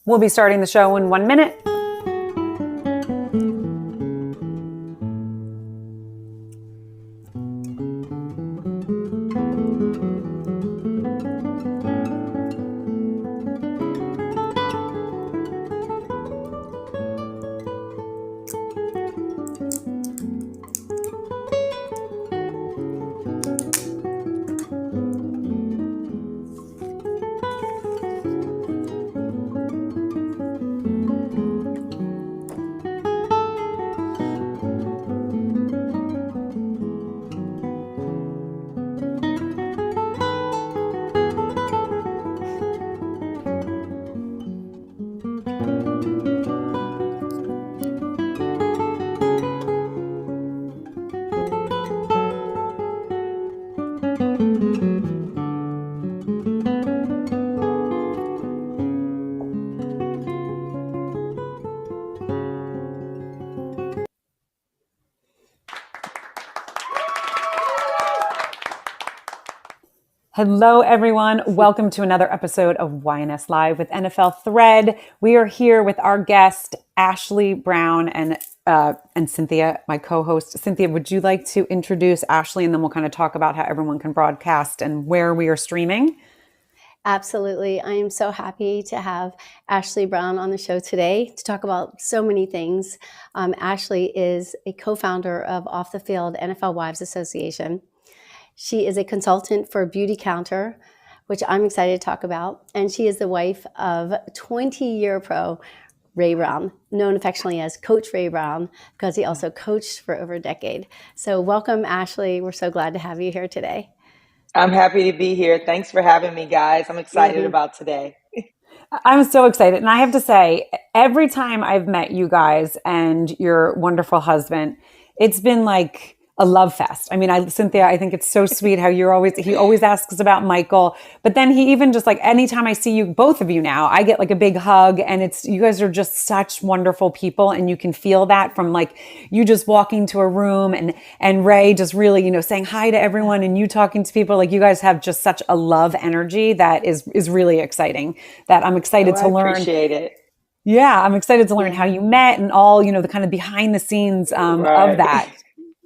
We'll be starting the show in 1 minute. Hello, everyone. Welcome to another episode of YNS Live with NFL Thread. We are here with our guest, Ashley Brown, and Cynthia, my co-host. Cynthia, would you like to introduce Ashley, and then we'll kind of talk about how everyone can broadcast and where we are streaming? Absolutely. I am so happy to have Ashley Brown on the show today to talk about so many things. Ashley is a co-founder of Off the Field NFL Wives Association. She is a consultant for Beauty Counter, which I'm excited to talk about. And she is the wife of 20-year pro Ray Brown, known affectionately as Coach Ray Brown, because he also coached for over a decade. So welcome, Ashley. We're so glad to have you here today. I'm happy to be here. Thanks for having me, guys. I'm excited about today. I'm so excited. And I have to say, every time I've met you guys and your wonderful husband, it's been like a love fest. I mean, Cynthia, I think it's so sweet how he always asks about Michael, but then he even just like, anytime I see you, both of you now, I get like a big hug, and you guys are just such wonderful people. And you can feel that from like you just walking to a room and Ray just really, saying hi to everyone, and you talking to people. Like, you guys have just such a love energy that is really exciting, that I'm excited to learn. I appreciate it. Yeah. I'm excited to learn how you met and all, the kind of behind the scenes of that.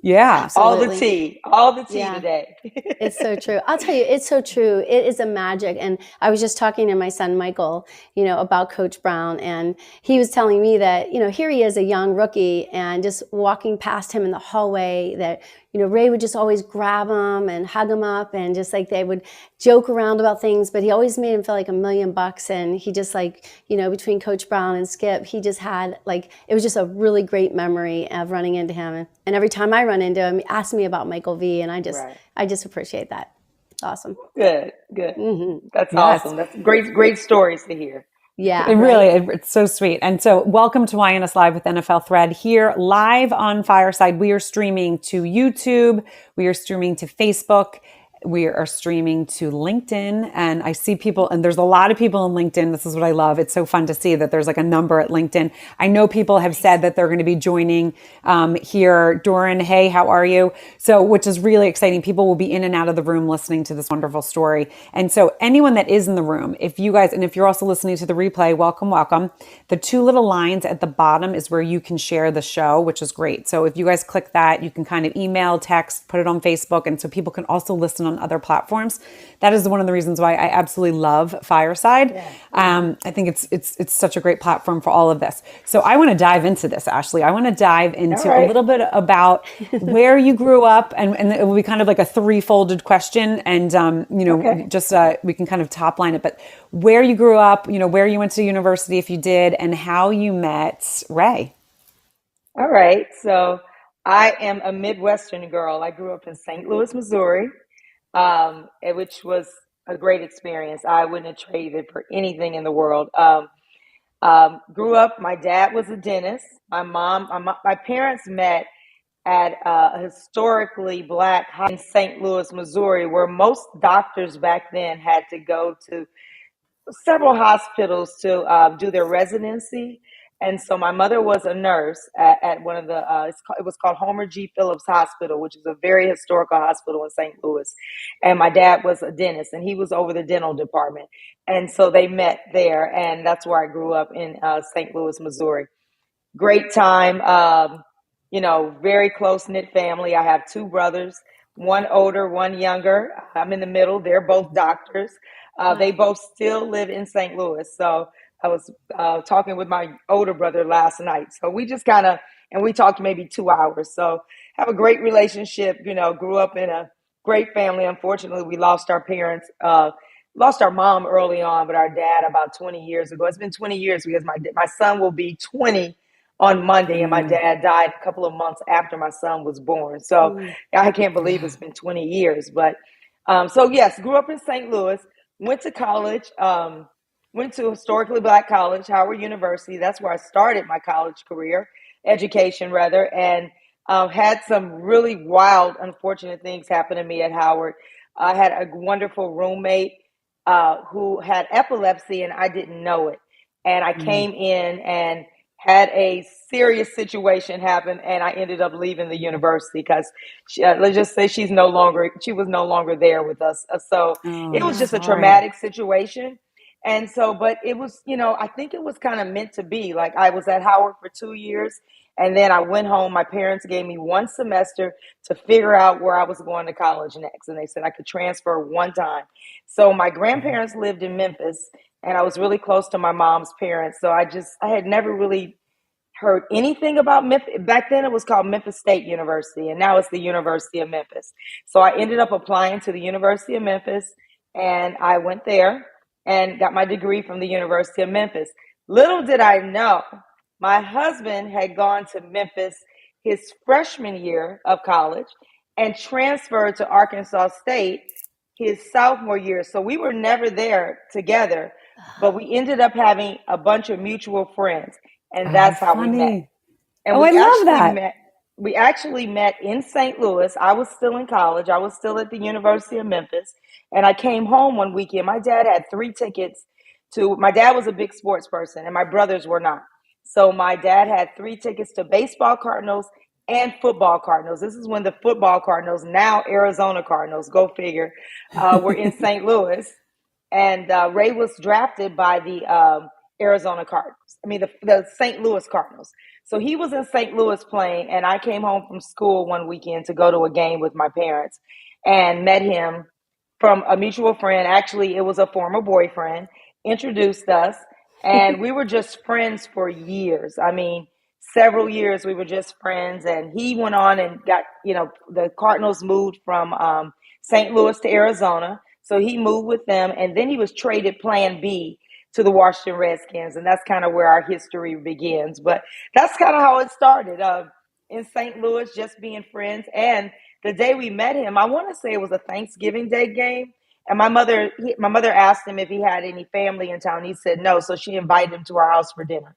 Yeah. Absolutely. All the tea today. It's so true. I'll tell you, it's so true. It is a magic. And I was just talking to my son, Michael, about Coach Brown. And he was telling me that, here he is, a young rookie, and just walking past him in the hallway, that, Ray would just always grab him and hug him up, and just like they would joke around about things, but he always made him feel like $1,000,000. And he just between Coach Brown and Skip, he just had it was just a really great memory of running into him. And every time I run into him, he asks me about Michael V. And I just appreciate that. Awesome. Good. Mm-hmm. That's awesome. That's great stories to hear. Yeah, it's so sweet. And so welcome to YNS Live with NFL Thread, here live on Fireside. We are streaming to YouTube. We are streaming to Facebook. We are streaming to LinkedIn, and I see people, and there's a lot of people in LinkedIn. This is what I love. It's so fun to see that there's like a number at LinkedIn. I know people have said that they're going to be joining here. Doran, hey, how are you? So, which is really exciting. People will be in and out of the room listening to this wonderful story. And so anyone that is in the room, if you're also listening to the replay, welcome. The two little lines at the bottom is where you can share the show, which is great. So if you guys click that, you can kind of email, text, put it on Facebook. And so people can also listen on other platforms. That is one of the reasons why I absolutely love Fireside. I think it's such a great platform for all of this. So I want to dive into this, Ashley. I want to dive into a little bit about where you grew up, and it will be kind of like a three-folded question. And, we can kind of top line it, but where you grew up, where you went to university, if you did, and how you met Ray. All right. So I am a Midwestern girl. I grew up in St. Louis, Missouri. Which was a great experience. I wouldn't have traded it for anything in the world. Grew up, my dad was a dentist. My parents met at a historically Black high in St. Louis, Missouri, where most doctors back then had to go to several hospitals to do their residency. And so my mother was a nurse at one of the, it was called Homer G. Phillips Hospital, which is a very historical hospital in St. Louis. And my dad was a dentist, and he was over the dental department. And so they met there, and that's where I grew up in St. Louis, Missouri. Great time. Very close knit family. I have two brothers, one older, one younger. I'm in the middle. They're both doctors. They Wow. both still live in St. Louis. So I was talking with my older brother last night. So we just kind of, and we talked maybe 2 hours. So have a great relationship. Grew up in a great family. Unfortunately, we lost our parents. Lost our mom early on, but our dad about 20 years ago. It's been 20 years because my son will be 20 on Monday, and my Mm, dad died a couple of months after my son was born. So Mm. I can't believe yeah. it's been 20 years. But so yes, grew up in St. Louis, went to college, went to historically black college, Howard University. That's where I started my college career, education rather, and had some really wild, unfortunate things happen to me at Howard. I had a wonderful roommate who had epilepsy, and I didn't know it. And I Mm. came in and had a serious situation happen, and I ended up leaving the university because let's just say she was no longer there with us. So Oh, it I'm was Wow. just a sorry. traumatic situation. And so, but it was, I think it was kind of meant to be. Like I was at Howard for 2 years, and then I went home. My parents gave me one semester to figure out where I was going to college next. And they said I could transfer one time. So my grandparents lived in Memphis, and I was really close to my mom's parents. So I had never really heard anything about Memphis. Back then it was called Memphis State University, and now it's the University of Memphis. So I ended up applying to the University of Memphis, and I went there and got my degree from the University of Memphis. Little did I know, my husband had gone to Memphis his freshman year of college and transferred to Arkansas State his sophomore year. So we were never there together, but we ended up having a bunch of mutual friends, and Oh, that's how we met. funny. And Oh, I love that. we actually met in St. Louis. I was still in college. I was still at the University of Memphis, and I came home one weekend. My dad had 3 tickets to my dad was a big sports person, and my brothers were not. So my dad had 3 tickets to baseball Cardinals and football Cardinals. This is when the football Cardinals, now Arizona Cardinals, go figure, were in St. Louis. And Ray was drafted by the Arizona Cardinals. I mean, the St. Louis Cardinals. So he was in St. Louis playing, and I came home from school one weekend to go to a game with my parents and met him from a mutual friend. Actually, it was a former boyfriend, introduced us, and we were just friends for years. I mean, several years we were just friends, and he went on and got, the Cardinals moved from St. Louis to Arizona. So he moved with them, and then he was traded Plan B to the Washington Redskins, and that's kind of where our history begins. But that's kind of how it started in St. Louis, just being friends. And the day we met him, I want to say it was a Thanksgiving Day game. And my mother asked him if he had any family in town. He said no, so she invited him to our house for dinner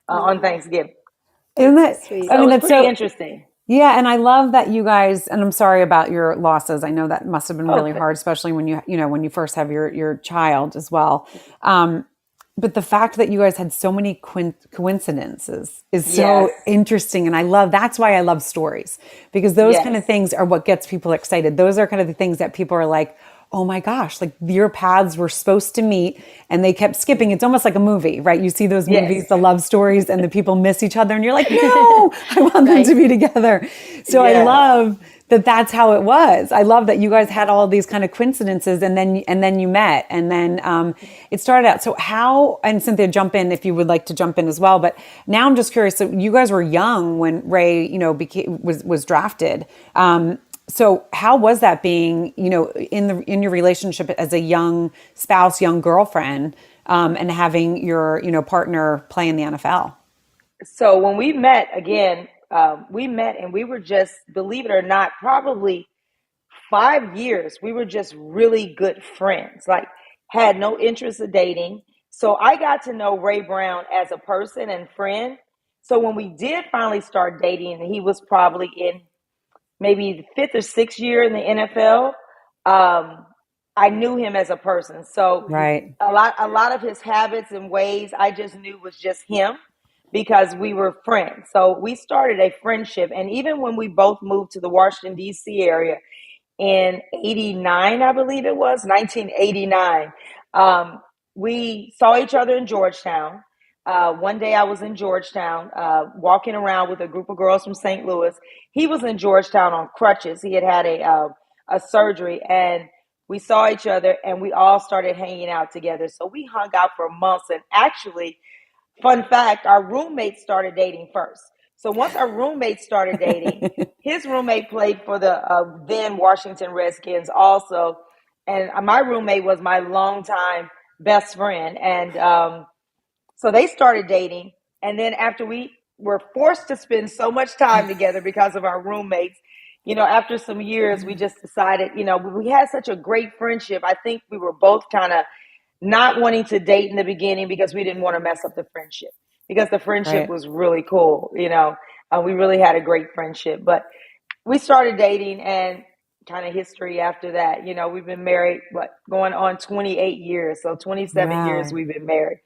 on Oh, Thanksgiving. Isn't that's so that, sweet. I So it mean, was that's pretty so, interesting. yeah. And I love that you guys, and I'm sorry about your losses. I know that must have been really Okay. hard, especially when when you first have your child as well. Um, but the fact that you guys had so many coincidences is Yes. so interesting. And that's why I love stories, because those kind Yes. of things are what gets people excited. Those are kind of the things that people are like, oh my gosh, like your paths were supposed to meet and they kept skipping. It's almost like a movie, right? You see those Yes. movies, the love stories, and the people miss each other, and you're like, no, I want them Right. to be together. So I Yes. love that that's how it was. I love that you guys had all these kind of coincidences, and then you met, and then it started out. So how? And Cynthia, jump in if you would like to jump in as well. But now I'm just curious. So you guys were young when Ray, was drafted. So how was that being, in your relationship as a young spouse, young girlfriend, and having your, partner play in the NFL? So when we met again, we met and we were just, believe it or not, probably 5 years. We were just really good friends, like had no interest in dating. So I got to know Ray Brown as a person and friend. So when we did finally start dating, he was probably in maybe the fifth or sixth year in the NFL. Um, I knew him as a person. So Right. a lot of his habits and ways I just knew was just him because we were friends. So we started a friendship. And even when we both moved to the Washington, D.C. area in 89, I believe it was, 1989, we saw each other in Georgetown. One day I was in Georgetown walking around with a group of girls from St. Louis. He was in Georgetown on crutches. He had had a surgery, and we saw each other and we all started hanging out together. So we hung out for months. And actually, fun fact, our roommates started dating first. So once our roommates started dating, his roommate played for the then Washington Redskins also. And my roommate was my longtime best friend. And so they started dating. And then after we were forced to spend so much time together because of our roommates, after some years, we just decided, we had such a great friendship. I think we were both kind of not wanting to date in the beginning because we didn't want to mess up the friendship, because the friendship Right. was really cool. We really had a great friendship, but we started dating, and kind of history after that. We've been married, going on 28 years. So 27 years Wow. we've been married.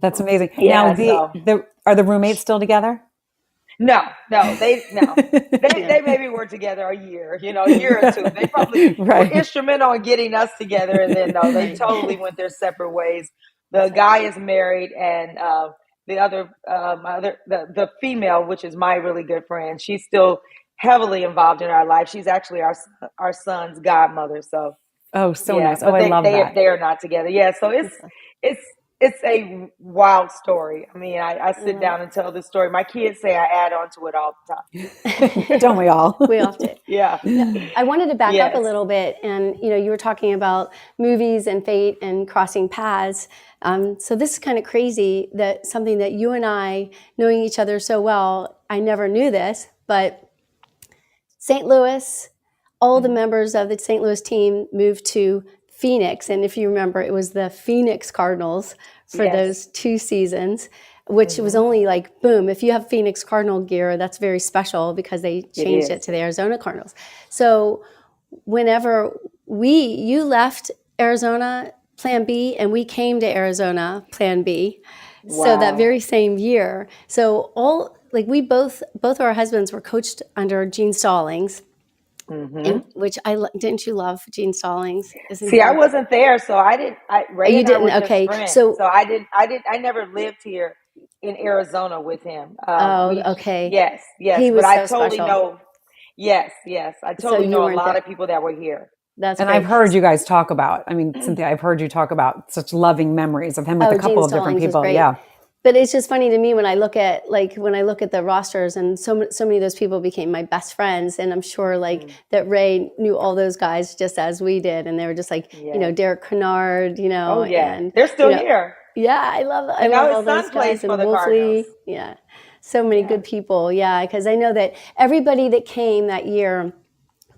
That's amazing. Now, Yeah. So are the roommates still together? no, they maybe were together a year or two. They probably were Right. instrumental in getting us together, and then no, they Right. totally went their separate ways. The guy is married, and the other, the female, which is my really good friend, she's still heavily involved in our life. She's actually our son's godmother. So Oh, so yeah, nice. Oh, but I they love they that. they are not together. Yeah, so it's it's a wild story. I mean, I sit Well, down and tell this story. My kids say I add on to it all the time. Don't we all? we all do. Yeah. No, I wanted to back up a Yes. little bit, and you were talking about movies and fate and crossing paths. So this is kind of crazy, that something that you and I, knowing each other so well, I never knew this, but St. Louis, all the members of the St. Louis team moved to Phoenix, and if you remember, it was the Phoenix Cardinals for Yes. those 2 seasons, which was only like, boom, if you have Phoenix Cardinal gear, that's very special because they changed it is. to the Arizona Cardinals. So whenever you left Arizona, Plan B, and we came to Arizona, Plan B. So that Wow. very same year. So we both of our husbands were coached under Gene Stallings, which didn't you love Gene Stallings? Isn't See, he? I wasn't there, so I didn't. Ray You and I didn't? were just Okay. friends, So, so I never lived here in Arizona with him. okay. Yes, He but was I so totally special. know. Yes, I So totally you know a weren't lot there. of people that were here. That's And I've great. heard you guys talk about, Cynthia, I've heard you talk about such loving memories of him with a Gene couple of different Stallings was people. great. Yeah. But it's just funny to me when I look at the rosters, and so many of those people became my best friends, and I'm sure that Ray knew all those guys just as we did, and they were just like Yes. Derek Kennard, Oh yeah, and they're still here. yeah, I love Now all his those son plays guys, for and the Cardinals. Wolfley, yeah, so many Yeah. good people, yeah, because I know that everybody that came that year,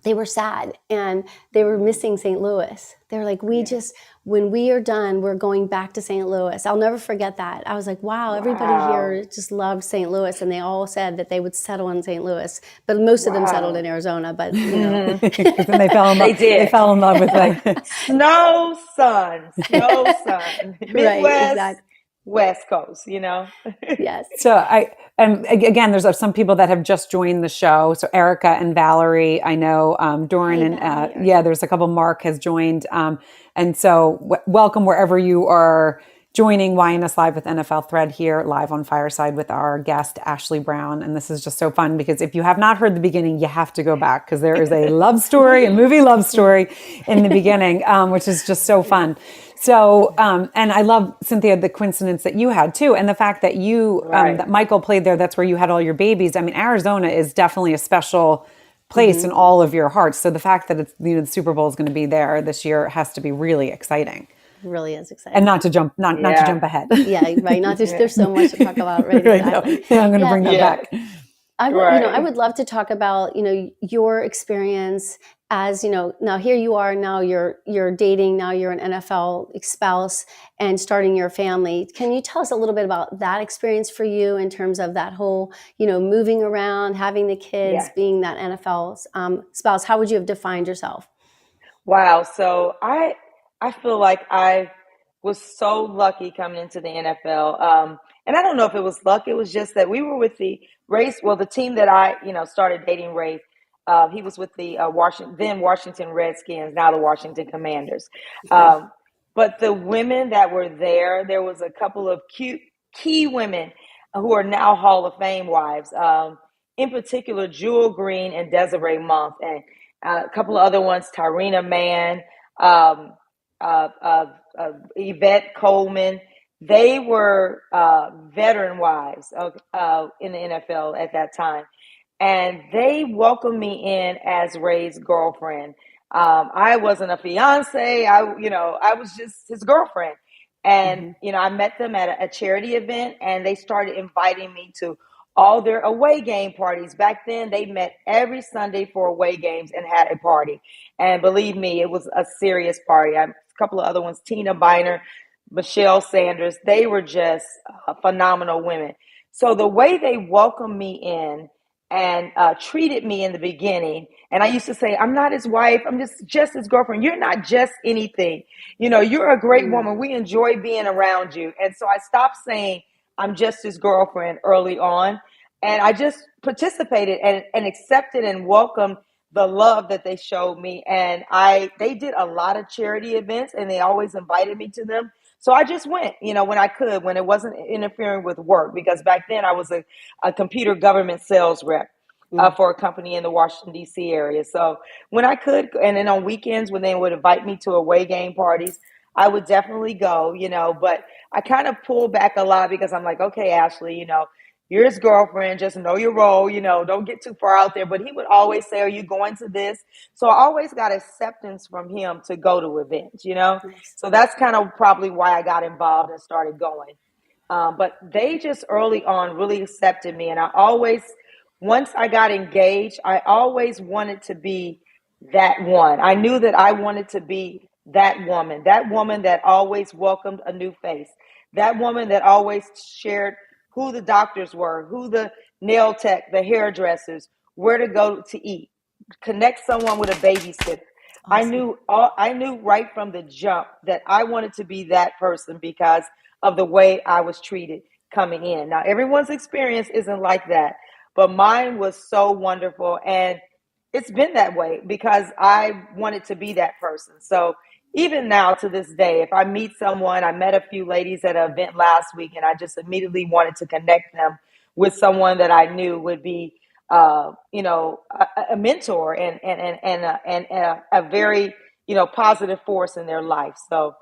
they were sad and they were missing St. Louis. They were like, when we are done, we're going back to St. Louis. I'll never forget that. I was like, wow, everybody here just loved St. Louis, and they all said that they would settle in St. Louis, but most of them settled in Arizona. But Because then they fell in love. They did. They fell in love with like Snow sun, right, Midwest, exactly, West Coast. yes. So and again, there's some people that have just joined the show. So Erica and Valerie, I know, Doran Hi, and Valerie. there's a couple. Mark has joined, and so welcome wherever you are joining YNS Live with NFL Thread here live on Fireside with our guest Ashley Brown. And this is just so fun because if you have not heard the beginning, you have to go back because there is a love story, a movie love story in the beginning, which is just so fun. So, and I love, Cynthia, the coincidence that you had too. And the fact that Right. that Michael played there, that's where you had all your babies. I mean, Arizona is definitely a special place in all of your hearts. So the fact that it's, the Super Bowl is going to be there this year has to be really exciting. Really is exciting. And not to jump ahead. Yeah, right. Not just, there's so much to talk about, right? Right, Exactly. yeah, I'm going to bring that back. I would, Right. I would love to talk about, your experience as, now here you are, now you're dating, now you're an NFL spouse and starting your family. Can you tell us a little bit about that experience for you in terms of that whole, moving around, having the kids, Yeah. being that NFL spouse? How would you have defined yourself? Wow. So I feel like I was so lucky coming into the NFL. And I don't know if it was luck. It was just that we were with the race. Well, the team that I, started dating Ray. He was with the Washington Redskins, now the Washington Commanders. Okay. But the women that were there was a couple of cute key women who are now Hall of Fame wives. In particular, Jewel Green and Desiree Month, and a couple of other ones, Tyrena Mann, um, uh, uh, Yvette Coleman. They were veteran wives in the NFL at that time, and they welcomed me in as Ray's girlfriend. I wasn't a fiance. I was just his girlfriend. And, Mm-hmm. I met them at a charity event, and they started inviting me to all their away game parties. Back then, they met every Sunday for away games and had a party. And believe me, it was a serious party. A couple of other ones, Tina Biner, Michelle Sanders, they were just phenomenal women. So the way they welcomed me in and treated me in the beginning, and I used to say, I'm not his wife, I'm just his girlfriend. You're not just anything. You're a great Mm. woman. We enjoy being around you. And so I stopped saying, I'm just his girlfriend early on. And I just participated and accepted and welcomed the love that they showed me. And they did a lot of charity events, and they always invited me to them. So I just went, when I could, when it wasn't interfering with work, because back then I was a computer government sales rep Mm. for a company in the Washington, D.C. area. So when I could, and then on weekends when they would invite me to away game parties, I would definitely go, but I kind of pulled back a lot because I'm like, okay, Ashley, you're his girlfriend, just know your role, don't get too far out there. But he would always say, are you going to this? So I always got acceptance from him to go to events. Nice. So that's kind of probably why I got involved and started going. But they just early on really accepted me. And once I got engaged, I always wanted to be that one. I knew that I wanted to be that woman that always welcomed a new face, that woman that always shared who the doctors were, who the nail tech, the hairdressers, where to go to eat, connect someone with a babysitter. Awesome. I knew right from the jump that I wanted to be that person because of the way I was treated coming in. Now, everyone's experience isn't like that, but mine was so wonderful. And it's been that way because I wanted to be that person. So even now to this day, if I meet someone, I met a few ladies at an event last week, and I just immediately wanted to connect them with someone that I knew would be, a mentor and a very, positive force in their life. So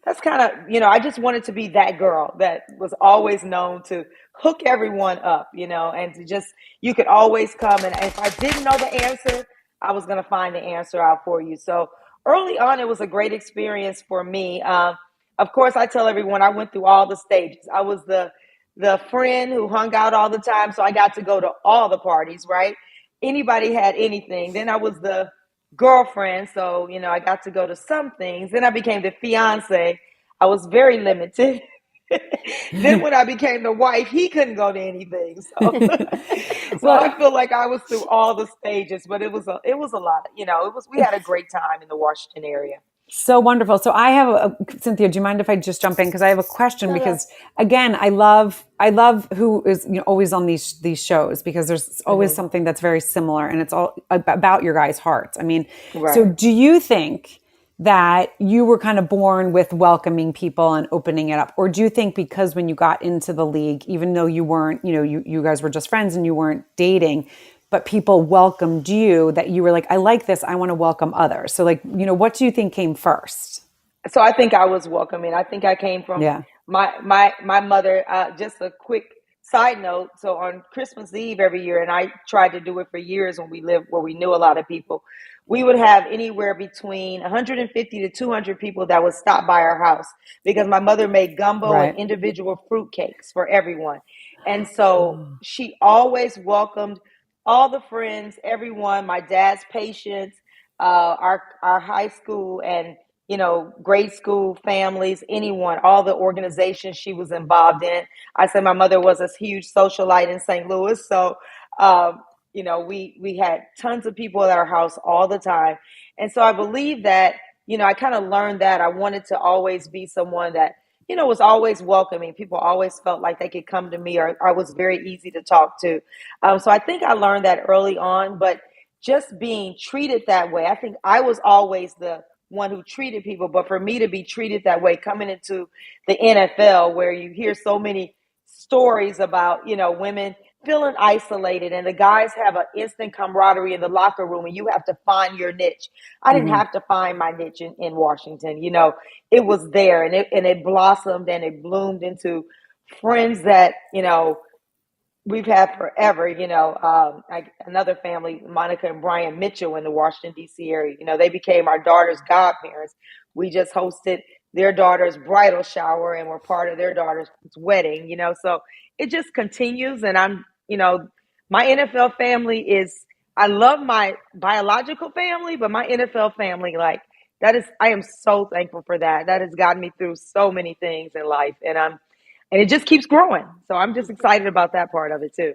that's kind of, I just wanted to be that girl that was always known to hook everyone up, and to just, you could always come. And if I didn't know the answer, I was going to find the answer out for you. So early on, it was a great experience for me. Of course, I tell everyone I went through all the stages. I was the friend who hung out all the time, so I got to go to all the parties, right? Anybody had anything. Then I was the girlfriend, so I got to go to some things. Then I became the fiance. I was very limited. Then when I became the wife, he couldn't go to anything. So so Well, I feel like I was through all the stages, but it was a lot. We had a great time in the Washington area. so wonderful. So Cynthia, do you mind if I just jump in? Because I have a question, No, no. because again, I love who is, always on these shows, because there's always Hmm. something that's very similar, and it's all about your guys' hearts. I mean, so Right. do you think that you were kind of born with welcoming people and opening it up? Or do you think because when you got into the league, even though you weren't, you guys were just friends and you weren't dating, but people welcomed you, that you were like, I like this, I want to welcome others? So like, what do you think came first? So I think I was welcoming. I think I came from Yeah. my mother. Just a quick side note. So on Christmas Eve every year, and I tried to do it for years when we lived where we knew a lot of people, we would have anywhere between 150 to 200 people that would stop by our house because my mother made gumbo and Right. individual fruit cakes for everyone. And so she always welcomed all the friends, everyone, my dad's patients, our high school and grade school families, anyone, all the organizations she was involved in. I said my mother was a huge socialite in St. Louis, so we had tons of people at our house all the time, and so I believe that I kind of learned that I wanted to always be someone that was always welcoming. People always felt like they could come to me, or I was very easy to talk to. So I think I learned that early on, but just being treated that way, I think I was always the one who treated people, but for me to be treated that way coming into the NFL, where you hear so many stories about, women feeling isolated, and the guys have an instant camaraderie in the locker room, and you have to find your niche. I didn't Hmm. have to find my niche in Washington. It was there, and it blossomed and it bloomed into friends that we've had forever. Another family, Monica and Brian Mitchell in the Washington D.C. area. They became our daughter's godparents. We just hosted their daughter's bridal shower and were part of their daughter's wedding. So it just continues, and my NFL family is. I love my biological family, but my NFL family, like that is, I am so thankful for that. That has gotten me through so many things in life, and it just keeps growing. So I'm just excited about that part of it too.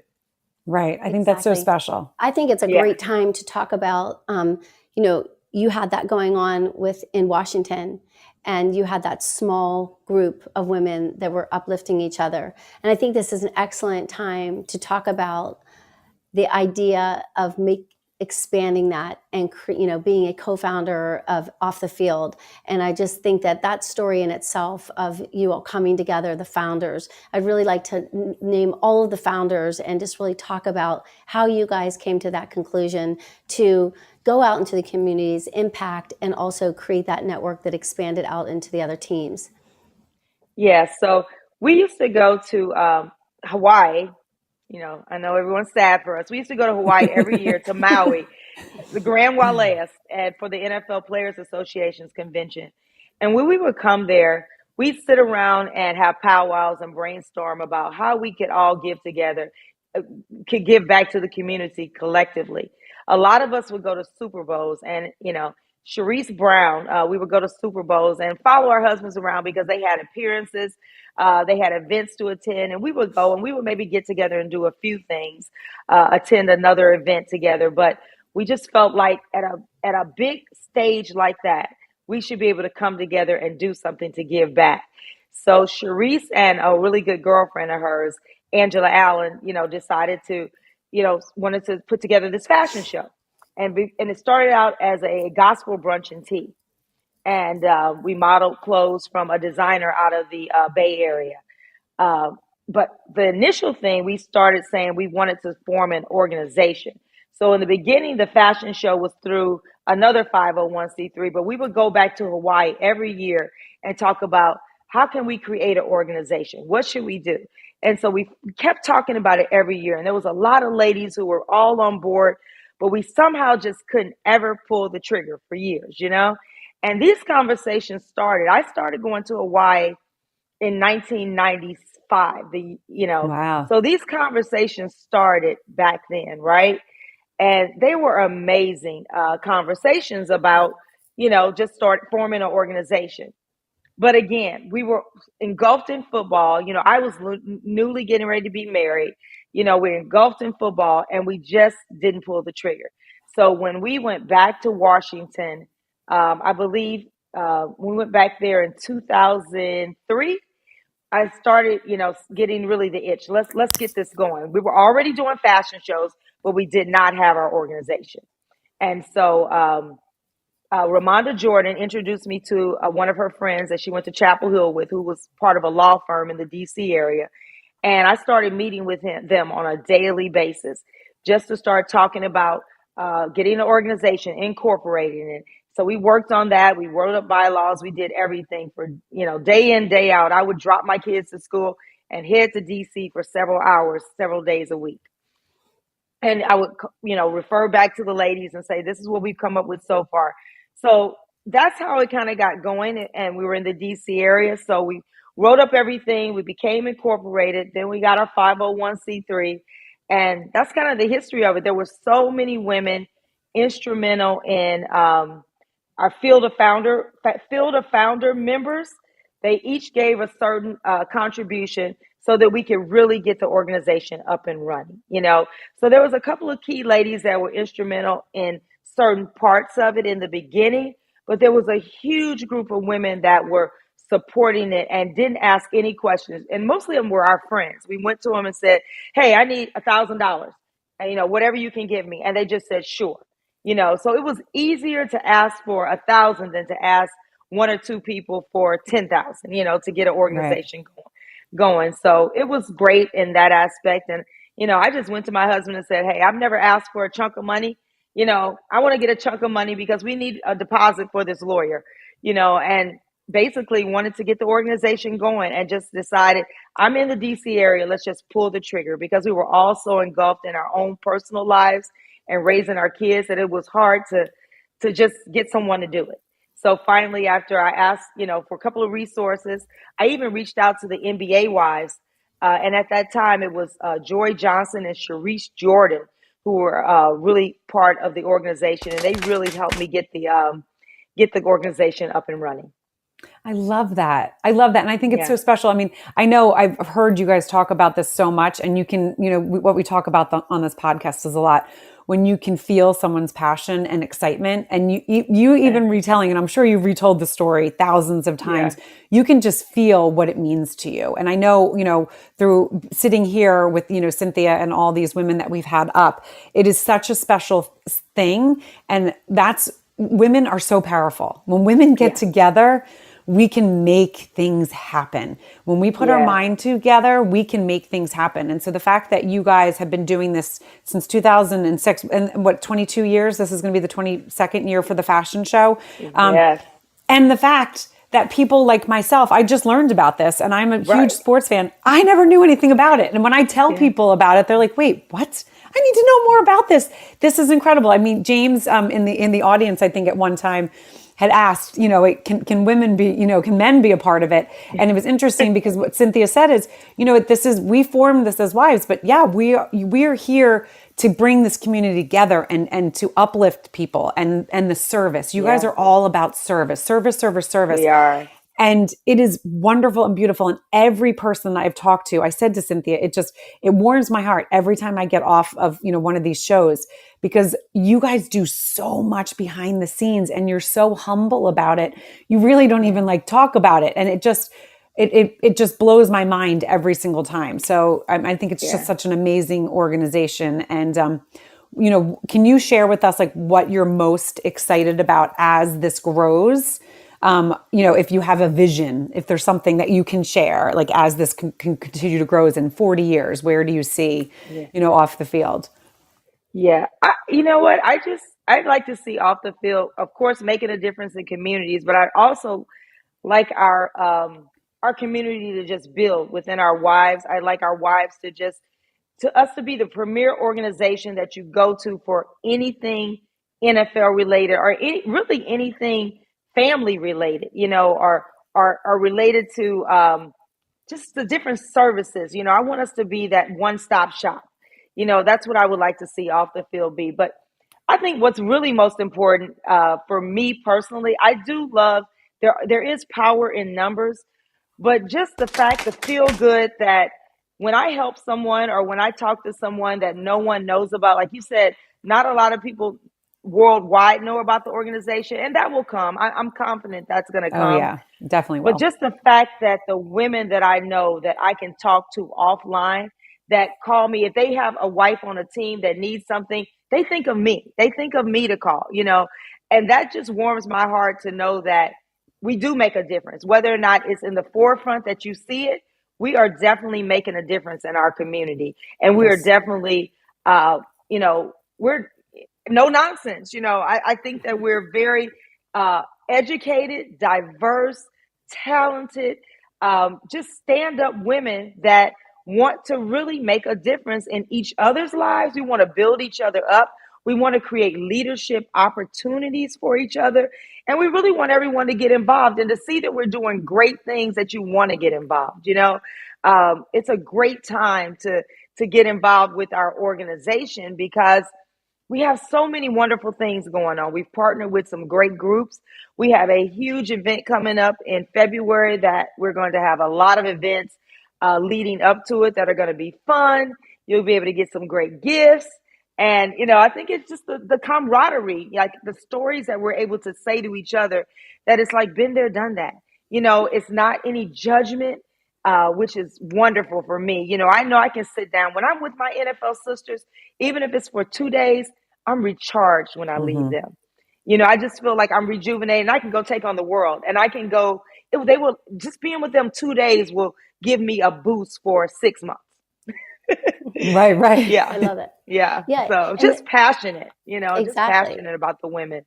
Right. I think that's so Exactly. special. I think it's a Yeah. great time to talk about, you had that going on in Washington, and you had that small group of women that were uplifting each other. And I think this is an excellent time to talk about the idea of expanding that and being a co-founder of Off the Field. And I just think that story in itself of you all coming together, the founders, I'd really like to name all of the founders and just really talk about how you guys came to that conclusion to go out into the communities, impact, and also create that network that expanded out into the other teams. Yeah. So we used to go to Hawaii. I know everyone's sad for us. We used to go to Hawaii every year, to Maui, the Grand Wales, and for the NFL Players Association's convention. And when we would come there, we'd sit around and have powwows and brainstorm about how we could all give together, uh, could give back to the community collectively. A lot of us would go to Super Bowls, and Sharice Brown, we would go to Super Bowls and follow our husbands around because they had appearances, they had events to attend, and we would go and we would maybe get together and do a few things, attend another event together. But we just felt like at a big stage like that, we should be able to come together and do something to give back. So Sharice and a really good girlfriend of hers, Angela Allen, decided to, wanted to put together this fashion show, and it started out as a gospel brunch and tea, and we modeled clothes from a designer out of the Bay Area. Uh, but the initial thing, we started saying we wanted to form an organization. So in the beginning, the fashion show was through another 501c3, but we would go back to Hawaii every year and talk about how can we create an organization? What should we do? And so we kept talking about it every year. And there was a lot of ladies who were all on board, but we somehow just couldn't ever pull the trigger for years. And these conversations started. I started going to Hawaii in 1995. Wow. So these conversations started back then, right? And they were amazing conversations about, just start forming an organization. But again, we were engulfed in football. I was newly getting ready to be married. We're engulfed in football, and we just didn't pull the trigger. So when we went back to Washington, I believe we went back there in 2003. I started, getting really the itch. Let's get this going. We were already doing fashion shows, but we did not have our organization. And so Ramonda Jordan introduced me to one of her friends that she went to Chapel Hill with, who was part of a law firm in the D.C. area. And I started meeting with them on a daily basis just to start talking about getting an organization, incorporating it. So we worked on that. We wrote up bylaws. We did everything for, day in, day out. I would drop my kids to school and head to DC for several hours, several days a week. And I would, refer back to the ladies and say, this is what we've come up with so far. So that's how it kind of got going. And we were in the DC area. So we wrote up everything. We became incorporated. Then we got our 501c3. And that's kind of the history of it. There were so many women instrumental in our field of founder members. They each gave a certain contribution so that we could really get the organization up and running. So there was a couple of key ladies that were instrumental in certain parts of it in the beginning, but there was a huge group of women that were supporting it and didn't ask any questions. And mostly of them were our friends. We went to them and said, "Hey, I need $1,000, and whatever you can give me." And they just said, "Sure." So it was easier to ask for 1,000 than to ask one or two people for 10,000, to get an Right. organization going. So it was great in that aspect. And, I just went to my husband and said, "Hey, I've never asked for a chunk of money. I want to get a chunk of money because we need a deposit for this lawyer, and basically wanted to get the organization going and just decided I'm in the DC area. Let's just pull the trigger because we were all so engulfed in our own personal lives and raising our kids that it was hard to just get someone to do it. So finally, after I asked, for a couple of resources, I even reached out to the NBA wives. And at that time, it was Joy Johnson and Sharice Jordan who were really part of the organization, and they really helped me get the organization up and running. I love that. I love that. And I think it's Yeah, so special. I mean, I know I've heard you guys talk about this so much, and you can, what we talk about on this podcast is a lot when you can feel someone's passion and excitement, and you even retelling, and I'm sure you've retold the story thousands of yeah, times, you can just feel what it means to you. And I know, through sitting here with, Cynthia and all these women that we've had up, it is such a special thing. And women are so powerful. When women get yeah, together, we can make things happen. When we put our yeah. mind together, we can make things happen. And so the fact that you guys have been doing this since 2006, and 22 years, this is going to be the 22nd year for the fashion show. Yes, And the fact that people like myself, I just learned about this and I'm a huge right. sports fan. I never knew anything about it. And when I tell Yeah, people about it, they're like, wait, what? I need to know more about this. This is incredible. I mean, James, in the audience, I think at one time had asked, can women be, can men be a part of it? And it was interesting because what Cynthia said is, we formed this as wives, but yeah, we're here to bring this community together and to uplift people and the service. You guys yeah, are all about service, service, service, service. we are. And it is wonderful and beautiful. And every person that I've talked to, I said to Cynthia, it warms my heart every time I get off of, one of these shows, because you guys do so much behind the scenes and you're so humble about it. You really don't Yeah, even like talk about it. And it just blows my mind every single time. So I think it's just yeah. such an amazing organization. And, can you share with us like what you're most excited about as this grows? If you have a vision, if there's something that you can share, like as this can continue to grow in 40 years, where do you see, Yeah. off the field? Yeah. You know what? I'd like to see off the field, of course, making a difference in communities, but I'd also like our community to just build within our wives. I'd like our wives to us to be the premier organization that you go to for anything NFL related or really anything family related, or related to just the different services. I want us to be that one stop shop. That's what I would like to see off the field be. But I think what's really most important for me personally, I do love there is power in numbers, but just the fact, the feel good that when I help someone or when I talk to someone that no one knows about, like you said, not a lot of people worldwide know about the organization, and that will come. I'm confident that's going to Oh come. yeah, definitely But will. just the fact that the women that I know that I can talk to offline that call me, if they have a wife on a team that needs something, they think of me. They think of me to call. And that just warms my heart to know that we do make a difference. Whether or not it's in the forefront that you see it, we are definitely making a difference in our community. And we are Yes. definitely, we're no nonsense. I think that we're very educated, diverse, talented, just stand up women that want to really make a difference in each other's lives. We want to build each other up. We want to create leadership opportunities for each other. And we really want everyone to get involved and to see that we're doing great things that you want to get involved. It's a great time to get involved with our organization because we have so many wonderful things going on. We've partnered with some great groups. We have a huge event coming up in February that we're going to have a lot of events leading up to it that are going to be fun. You'll be able to get some great gifts. And, I think it's just the camaraderie, like the stories that we're able to say to each other that it's like, been there, done that. It's not any judgment, which is wonderful for me. I know I can sit down when I'm with my NFL sisters, even if it's for 2 days, I'm recharged when I leave Hmm. them. I just feel like I'm rejuvenated and I can go take on the world and I can go, they will just being with them 2 days will give me a boost for 6 months. Right, right. Yeah. I love it. Yeah. Yeah, So and just passionate, just exactly. passionate about the women.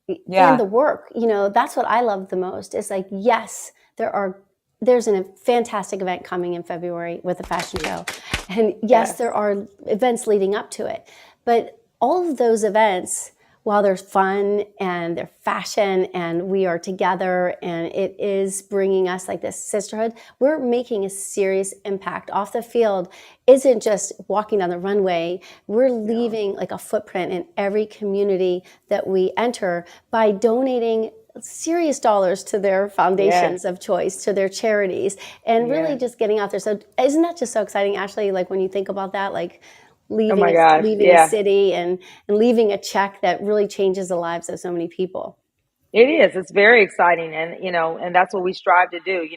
And Yeah. the work, that's what I love the most. It's like, yes, there's a fantastic event coming in February with the fashion show. And yes, Yes. there are events leading up to it. But all of those events, while they're fun and they're fashion and we are together and it is bringing us like this sisterhood, we're making a serious impact off the field. Isn't just walking down the runway. We're No. leaving like a footprint in every community that we enter by donating serious dollars to their Yes. foundations of choice, to their charities, and really Yes. just getting out there. So isn't that just so exciting, Ashley? Like when you think about that, like Oh leaving my a, gosh. leaving a Yeah. city and leaving a check that really changes the lives of so many people. It is. It's very exciting, and and that's what we strive to do.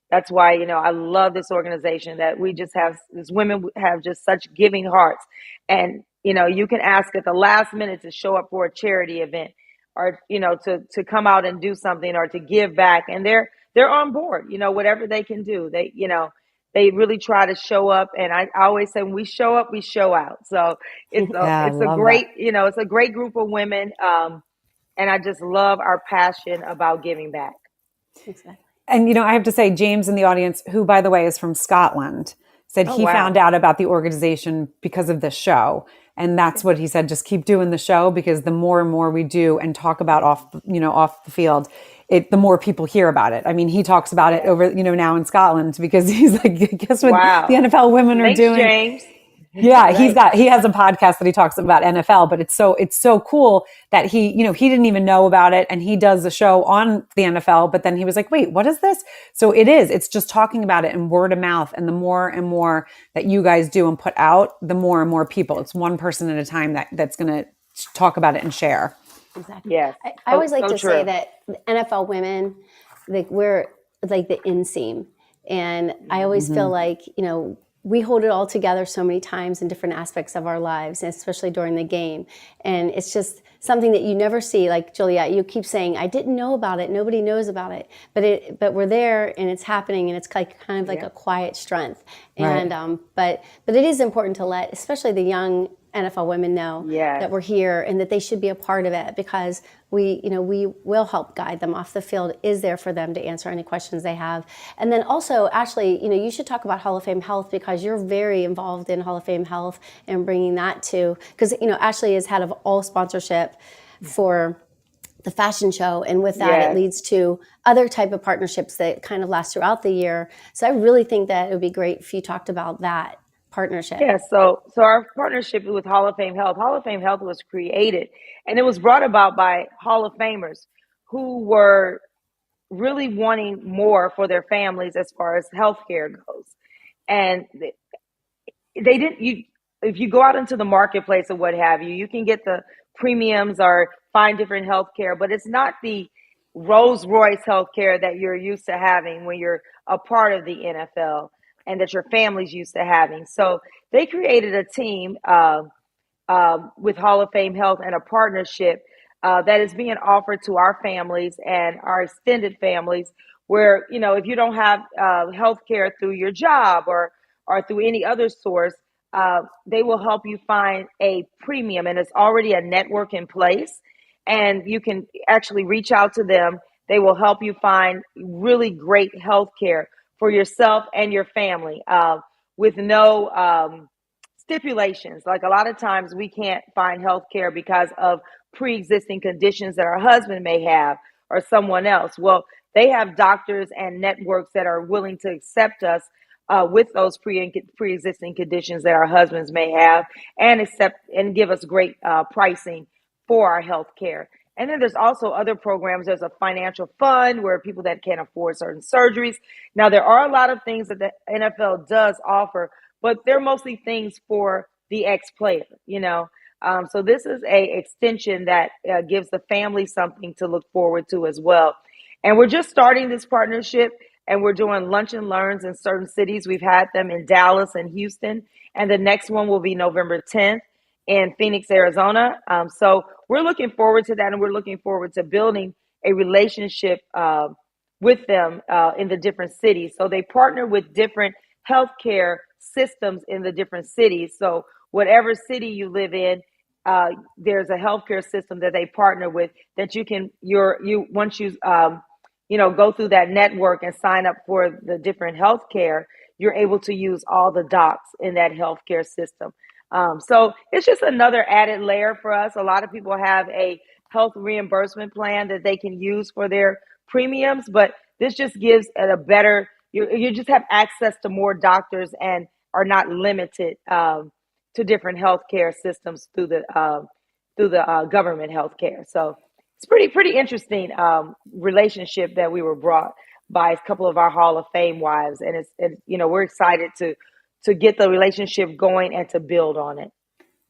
That's why I love this organization that we just have. These women have just such giving hearts, and you can ask at the last minute to show up for a charity event, or to come out and do something, or to give back, and they're on board. Whatever they can do, they really try to show up. And I always say when we show up, we show out. So it's a Yeah, I it's a love that. great it's a great group of women. And I just love our passion about giving back. Exactly. And I have to say, James in the audience, who by the way is from Scotland, said Oh he found wow. out about the organization because of this show. And that's what he said, just keep doing the show, because the more and more we do and talk about off the field, the more people hear about it. I mean, he talks about it Yes. over, now in Scotland, because he's like, guess what the Wow. NFL women are Thanks, doing? James. Yeah, Right. he has a podcast that he talks about NFL, but it's so cool that he didn't even know about it, and he does the show on the NFL, but then he was like, "Wait, what is this?" So it's just talking about it and word of mouth, and the more and more that you guys do and put out, the more and more people. It's one person at a time that's going to talk about it and share. Exactly. Yes. I So always like so to say true. that NFL women, like we're like the inseam. And I always feel Mm-hmm. like, we hold it all together so many times in different aspects of our lives, and especially during the game. And it's just something that you never see. Like Juliet, you keep saying, I didn't know about it. Nobody knows about it. But we're there and it's happening, and it's like kind of like Yeah. a quiet strength. Right. And but it is important to let, especially the young NFL women know Yes. that we're here and that they should be a part of it, because we will help guide them off the field, is there for them to answer any questions they have. And then also, Ashley, you should talk about Hall of Fame Health, because you're very involved in Hall of Fame Health and bringing that to, because Ashley is head of all sponsorship for the fashion show, and with that it Yes. leads to other type of partnerships that kind of last throughout the year. So I really think that it would be great if you talked about that partnership. Yeah, so our partnership with Hall of Fame Health. Hall of Fame Health was created and it was brought about by Hall of Famers who were really wanting more for their families as far as healthcare goes. And they didn't you if you go out into the marketplace or what have you, you can get the premiums or find different healthcare, but it's not the Rolls Royce healthcare that you're used to having when you're a part of the NFL and that your family's used to having. So they created a team with Hall of Fame Health and a partnership that is being offered to our families and our extended families. Where if you don't have health care through your job or through any other source, they will help you find a premium, and it's already a network in place. And you can actually reach out to them. They will help you find really great health care for yourself and your family with no stipulations. Like a lot of times we can't find health care because of pre-existing conditions that our husband may have or someone else. Well, they have doctors and networks that are willing to accept us with those pre-existing conditions that our husbands may have, and accept and give us great pricing for our health care. And then there's also other programs. There's a financial fund where people that can't afford certain surgeries. Now, there are a lot of things that the NFL does offer, but they're mostly things for the ex-player. So this is a extension that gives the family something to look forward to as well. And we're just starting this partnership, and we're doing lunch and learns in certain cities. We've had them in Dallas and Houston, and the next one will be November 10th in Phoenix, Arizona. So we're looking forward to that, and we're looking forward to building a relationship with them in the different cities. So they partner with different healthcare systems in the different cities. So whatever city you live in, there's a healthcare system that they partner with that you can you once you know, go through that network and sign up for the different healthcare, you're able to use all the docs in that healthcare system. So it's just another added layer for us. A lot of people have a health reimbursement plan that they can use for their premiums, but this just gives it a better, you just have access to more doctors and are not limited to different healthcare systems through the government healthcare. So it's pretty interesting relationship that we were brought by a couple of our Hall of Fame wives, and it's you know, we're excited to get the relationship going and to build on it.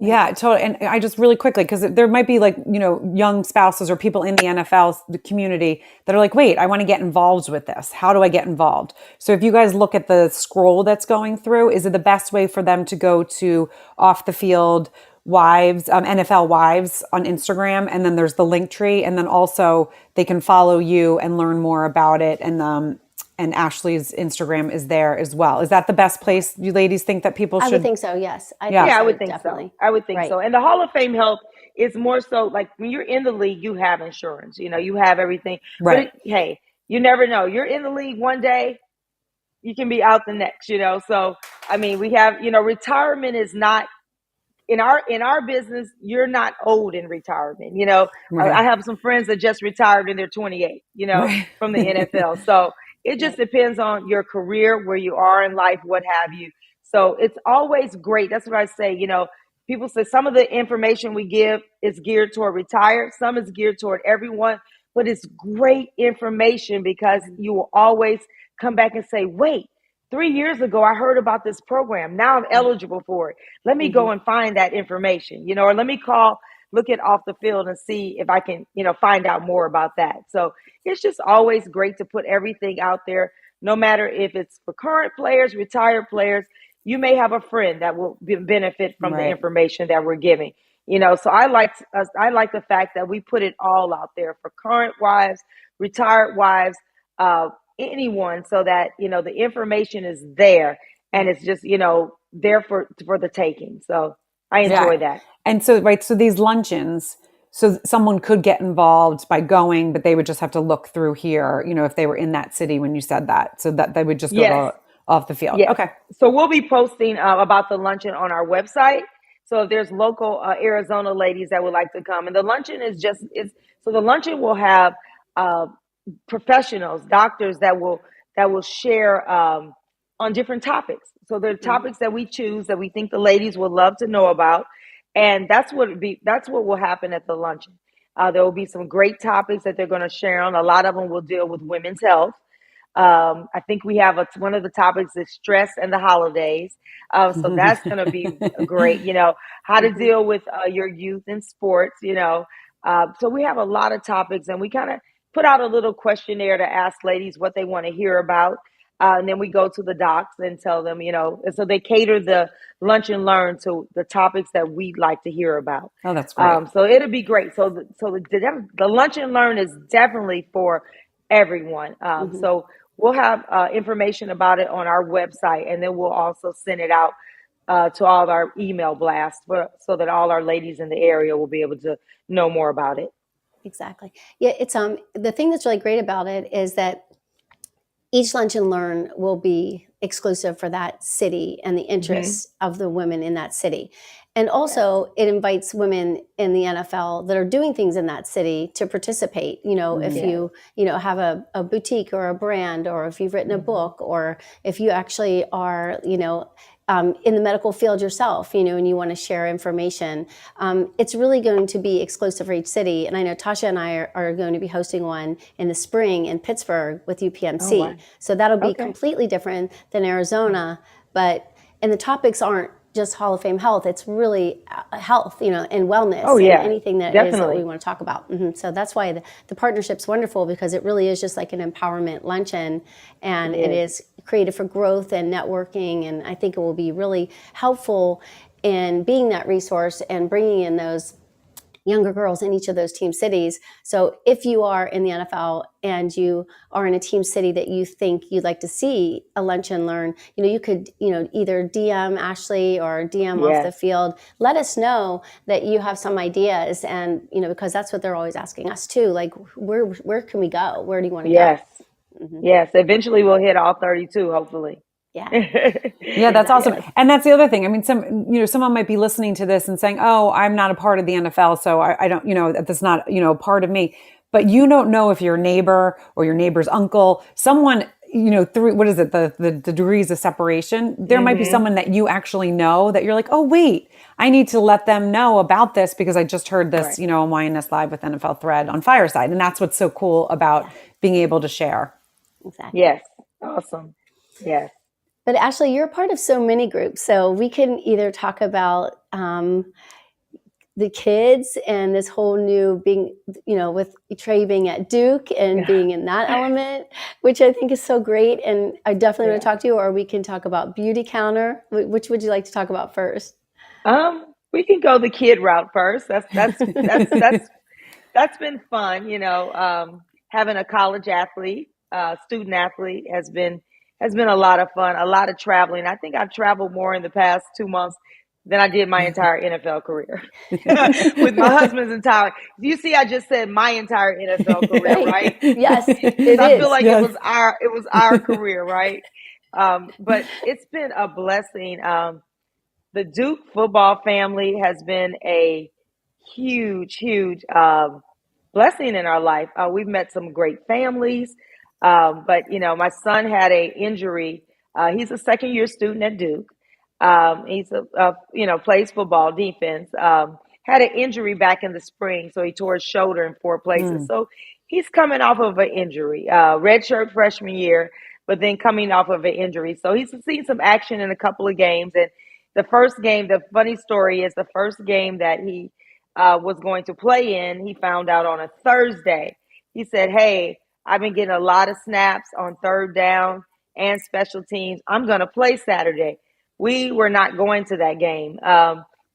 Yeah, totally. And I just really quickly, because there might be like, you know, young spouses or people in the NFL community that are like, wait, I want to get involved with this. How do I get involved? So if you guys look at the scroll that's going through, is it the best way for them to go to Off the Field Wives, NFL Wives on Instagram? And then there's the link tree. And then also they can follow you and learn more about it. And Ashley's Instagram is there as well. Is that the best place you ladies think that people I should? would think so. Yes, I Yeah. think Yeah, I so. would think Definitely. so. I would think Right. so. And the Hall of Fame health is more so like when you're in the league, you have insurance, you know, you have everything. But Right. hey, you never know. You're in the league one day, you can be out the next, you know. So I mean, we have, you know, retirement is not in our business. You're not old in retirement, you know. I Right. have some friends that just retired and they're 28, you know, Right. from the NFL. So it just Right. depends on your career, where you are in life, what have you. So it's always great. That's what I say, you know. People say some of the information we give is geared toward retired, some is geared toward everyone, but it's great information because you will always come back and say, wait, 3 years ago, I heard about this program. Now I'm Right. eligible for it. Let me Mm-hmm. go and find that information, you know, or let me call, look at Off the Field and see if I can, you know, find out more about that. So it's just always great to put everything out there, no matter if it's for current players, retired players. You may have a friend that will benefit from the Right. information that we're giving, you know. So I like the fact that we put it all out there for current wives, retired wives, uh, anyone, so that, you know, the information is there and Right. it's just, you know, there for the taking. So I Yeah. enjoy that. And so, right, so these luncheons, so someone could get involved by going, but they would just have to look through here, you know, if they were in that city when you said that. So that they would just go Yes. to Off the Field. Yes. Okay. So we'll be posting about the luncheon on our website. So if there's local Arizona ladies that would like to come, and the luncheon is so the luncheon will have uh, professionals, doctors that will share on different topics. So there are Mm-hmm. topics that we choose that we think the ladies would love to know about, and that's what will happen at the luncheon. There will be some great topics that they're going to share on. A lot of them will deal with women's health. I think we have one of the topics is stress and the holidays. So that's going to be great. You know, how to Mm-hmm. deal with your youth in sports. You know, so we have a lot of topics, and we kind of put out a little questionnaire to ask ladies what they want to hear about. And then we go to the docs and tell them, you know, and so they cater the lunch and learn to the topics that we'd like to hear about. Oh, that's great. So it'll be great. So the lunch and learn is definitely for everyone. Mm-hmm. So we'll have information about it on our website, and then we'll also send it out to all of our email blasts so that all our ladies in the area will be able to know more about it. Exactly. Yeah, it's the thing that's really great about it is that each lunch and learn will be exclusive for that city and the Mm-hmm. interests of the women in that city. And Yes. also it invites women in the NFL that are doing things in that city to participate. You know, if Mhm. Yes. you know, have a boutique or a brand, or if you've written a Mm-hmm. book, or if you actually are, you know, in the medical field yourself, you know, and you want to share information, it's really going to be exclusive for each city. And I know Tasha and I are going to be hosting one in the spring in Pittsburgh with Oh, wow. UPMC. So that'll be Okay. completely different than Arizona, but and the topics aren't just Hall of Fame health. It's really health, and Oh, wellness and yeah, anything that is that we definitely. want to talk about. So that's why the partnership's wonderful, because it really is just like an empowerment luncheon, It and it is. is created for growth and networking. And I think it will be really helpful in being that resource and bringing in those younger girls in each of those team cities. So if you are in the NFL and you are in a team city that you think you'd like to see a lunch and learn, you could, either DM Ashley or DM off the Yes, field. Let us know that you have some ideas, and because that's what they're always asking us too. Like, where can we go? Where do you want to go? yes, yes. Eventually we'll hit all 32, hopefully. Yeah, Yeah, that's awesome. exactly. And that's the other thing. I mean, someone might be listening to this and saying, "Oh, I'm not a part of the NFL, so I don't, that's not, a part of me." But you don't know if your neighbor or your neighbor's uncle, someone, through what is it, the degrees of separation, there might be Hmm. someone that you actually know that you're like, "Oh, wait, I need to let them know about this because I just heard this, Right. on YNS Live with NFL Thread on Fireside." And that's what's so cool about Yeah, being able to share. exactly. Yes. Awesome. Yes. But Ashley, you're a part of so many groups, so we can either talk about the kids and this whole new being, with Trey being at Duke and Yeah. being in that element, which I think is so great. And I definitely want Yeah. to talk to you, or we can talk about Beauty Counter. Which would you like to talk about first? We can go the kid route first. That's been fun, having a college athlete, student athlete has been a lot of fun, a lot of traveling. I think I've traveled more in the past 2 months than I did my entire NFL career with my husband's entire. You see, I just said my entire NFL career, Right. right? Yes, Because it I feel is. like Yes. it was our career, right? But it's been a blessing. The Duke football family has been a huge, huge blessing in our life. We've met some great families, but my son had a injury. He's a second year student at Duke. He's plays football defense. Had an injury back in the spring, so he tore his shoulder in 4 places. Mm. So he's coming off of an injury, redshirt freshman year, but then coming off of an injury. So he's seen some action in a couple of games. And the first game, the funny story is the first game that he was going to play in, he found out on a Thursday. He said, "Hey, I've been getting a lot of snaps on third down and special teams. I'm going to play Saturday." We were not going to that game.